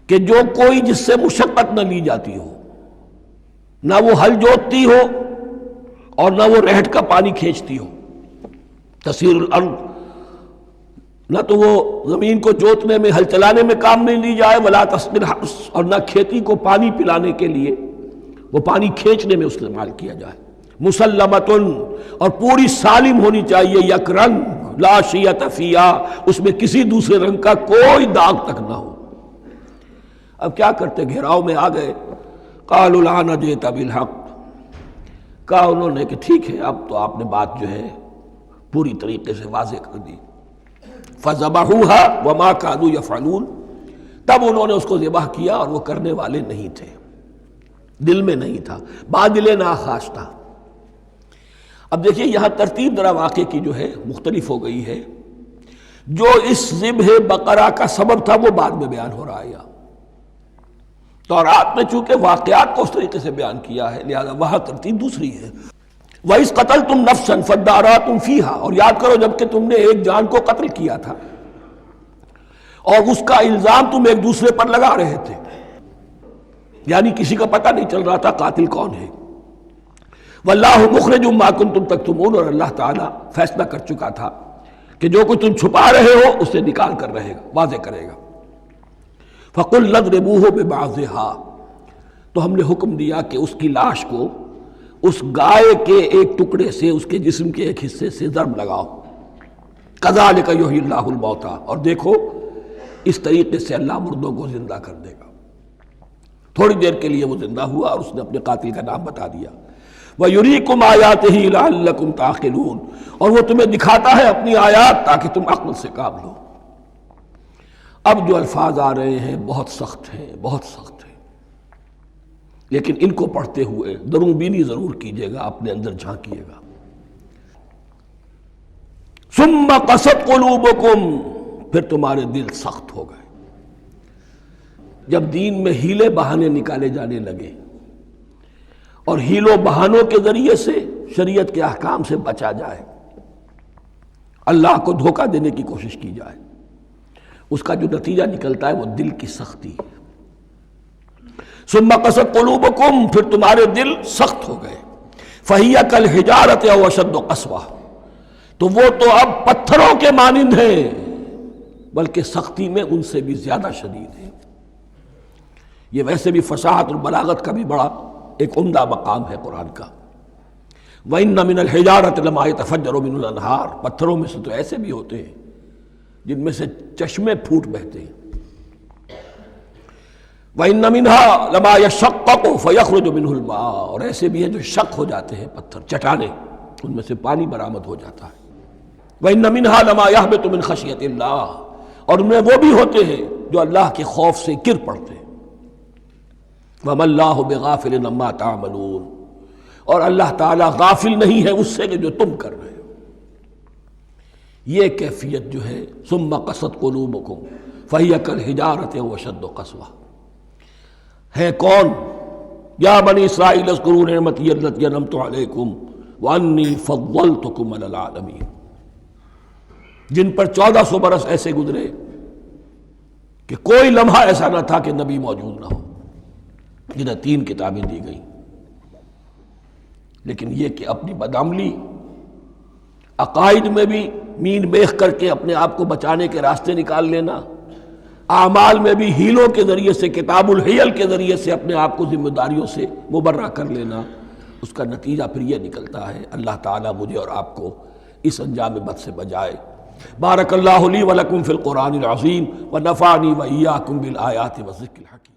کہ جو کوئی جس سے مشقت نہ لی جاتی ہو، نہ وہ ہل جوتتی ہو اور نہ وہ رہٹ کا پانی کھینچتی ہو۔ تسیر الارض، نہ تو وہ زمین کو جوتنے میں، ہل چلانے میں کام نہیں لی جائے، ولا تسقی الحرث، اور نہ کھیتی کو پانی پلانے کے لیے وہ پانی کھینچنے میں استعمال کیا جائے۔ مسلمتن، اور پوری سالم ہونی چاہیے، یک رنگ، لا شیۃ فیہا، اس میں کسی دوسرے رنگ کا کوئی داغ تک نہ ہو۔ اب کیا کرتے، گھیراؤ میں آ گئے۔ قالوا الآن جئت بالحق، کہا انہوں نے کہ ٹھیک ہے، اب تو آپ نے بات جو ہے پوری طریقے سے واضح کر دی۔ فَذَبَحُوهَا وَمَا كَادُوا يَفْعَلُونَ، تب انہوں نے اس کو ذبح کیا اور وہ کرنے والے نہیں تھے، دل میں نہیں تھا، بادل ناخواش تھا۔ اب دیکھیے یہاں ترتیب ذرا واقعے کی جو ہے مختلف ہو گئی ہے۔ جو اس ذبح بقرہ کا سبب تھا وہ بعد میں بیان ہو رہا ہے۔ تورات میں چونکہ واقعات کو اس طریقے سے بیان کیا ہے لہذا وہاں ترتیب دوسری ہے۔ وَإِذْ قَتَلْتُمْ نَفْسًا فَادَّارَأْتُمْ فِيهَا، اور یاد کرو جب کہ تم نے ایک جان کو قتل کیا تھا اور اس کا الزام تم ایک دوسرے پر لگا رہے تھے، یعنی کسی کا پتہ نہیں چل رہا تھا قاتل کون ہے۔ وَاللَّهُ مُخْرِجٌ مَا كُنْتُمْ تَكْتُمُونَ، اور اللہ تعالیٰ فیصلہ کر چکا تھا کہ جو کچھ تم چھپا رہے ہو اسے نکال کر رہے گا، واضح کرے گا۔ فَقُلْ اضْرِبُوهُ بِبَعْضِهَا، تو ہم نے حکم دیا کہ اس کی لاش کو اس گائے کے ایک ٹکڑے سے، اس کے جسم کے ایک حصے سے ضرب لگاؤ۔ كَذَلِكَ يُحْيِي اللَّهُ الْمَوْتَىٰ، اور دیکھو اس طریقے سے اللہ مردوں کو زندہ کر دے گا۔ تھوڑی دیر کے لیے وہ زندہ ہوا اور اس نے اپنے قاتل کا نام بتا دیا۔ وَيُرِيكُمْ آيَاتِهِ لَعَلَّكُمْ تَعْقِلُونَ، اور وہ تمہیں دکھاتا ہے اپنی آیات تاکہ تم عقل سے کام لو۔ اب جو الفاظ آ رہے ہیں بہت سخت ہیں، بہت سخت ہیں، لیکن ان کو پڑھتے ہوئے درون بینی ضرور کیجیے گا، اپنے اندر جھانکیے گا۔ ثُمَّ قَسَتْ قُلُوبُكُمْ، پھر تمہارے دل سخت ہو گئے۔ جب دین میں ہیلے بہانے نکالے جانے لگے اور ہیلوں بہانوں کے ذریعے سے شریعت کے احکام سے بچا جائے، اللہ کو دھوکہ دینے کی کوشش کی جائے، اس کا جو نتیجہ نکلتا ہے وہ دل کی سختی ہے۔ ثم قست قلوبکم، پھر تمہارے دل سخت ہو گئے۔ فہی کالحجارۃ او اشد قسوہ، تو وہ تو اب پتھروں کے مانند ہیں بلکہ سختی میں ان سے بھی زیادہ شدید ہے۔ یہ ویسے بھی فصاحت اور بلاغت کا بھی بڑا ایک عمدہ مقام ہے قرآن کا۔ وَإِنَّ مِنَ الْحِجَارَةِ لَمَا يَتَفَجَّرُ مِنْهُ الْأَنْهَارُ، پتھروں میں سے تو ایسے بھی ہوتے ہیں جن میں سے چشمے پھوٹ بہتے ہیں۔ وَإِنَّ مِنْهَا لَمَا يَشَّقَّقُ فَيَخْرُجُ مِنْهُ الْمَاءُ، اور ایسے بھی ہیں جو شق ہو جاتے ہیں، پتھر چٹانیں، ان میں سے پانی برآمد ہو جاتا ہے۔ وَإِنَّ مِنْهَا لَمَا يَهْبِطُ مِنْ خَشْيَةِ اللَّهِ، اور ان میں وہ بھی ہوتے ہیں جو اللہ کے خوف سے گر پڑتے ہیں۔ وَمَا اللَّهُ بِغَافِلٍ عَمَّا تَعْمَلُونَ، اور اللہ تعالیٰ غافل نہیں ہے اس سے کہ جو تم کر رہے ہو۔ یہ کیفیت جو ہے ثُمَّ قَسَتْ قُلُوبُكُمْ فَهِيَ كَالْحِجَارَةِ أَوْ أَشَدُّ قَسْوَةً، ہے کون؟ یا بنی اسرائیل اذکروا نعمتی التی انعمت علیکم وانی فضلتکم علی العالمین، جن پر 1400 برس ایسے گزرے کہ کوئی لمحہ ایسا نہ تھا کہ نبی موجود نہ ہو، جنہیں 3 کتابیں دی گئیں۔ لیکن یہ کہ اپنی بدعملی، عقائد میں بھی مین بیخ کر کے اپنے آپ کو بچانے کے راستے نکال لینا، اعمال میں بھی ہیلوں کے ذریعے سے، کتاب الحیل کے ذریعے سے اپنے آپ کو ذمہ داریوں سے مبرہ کر لینا، اس کا نتیجہ پھر یہ نکلتا ہے۔ اللہ تعالیٰ مجھے اور آپ کو اس انجام بد سے بچائے۔ بارک اللہ لی ولکم فی القرآن العظیم ونفعنی وإیاکم بالآیات والذکر الحکیم۔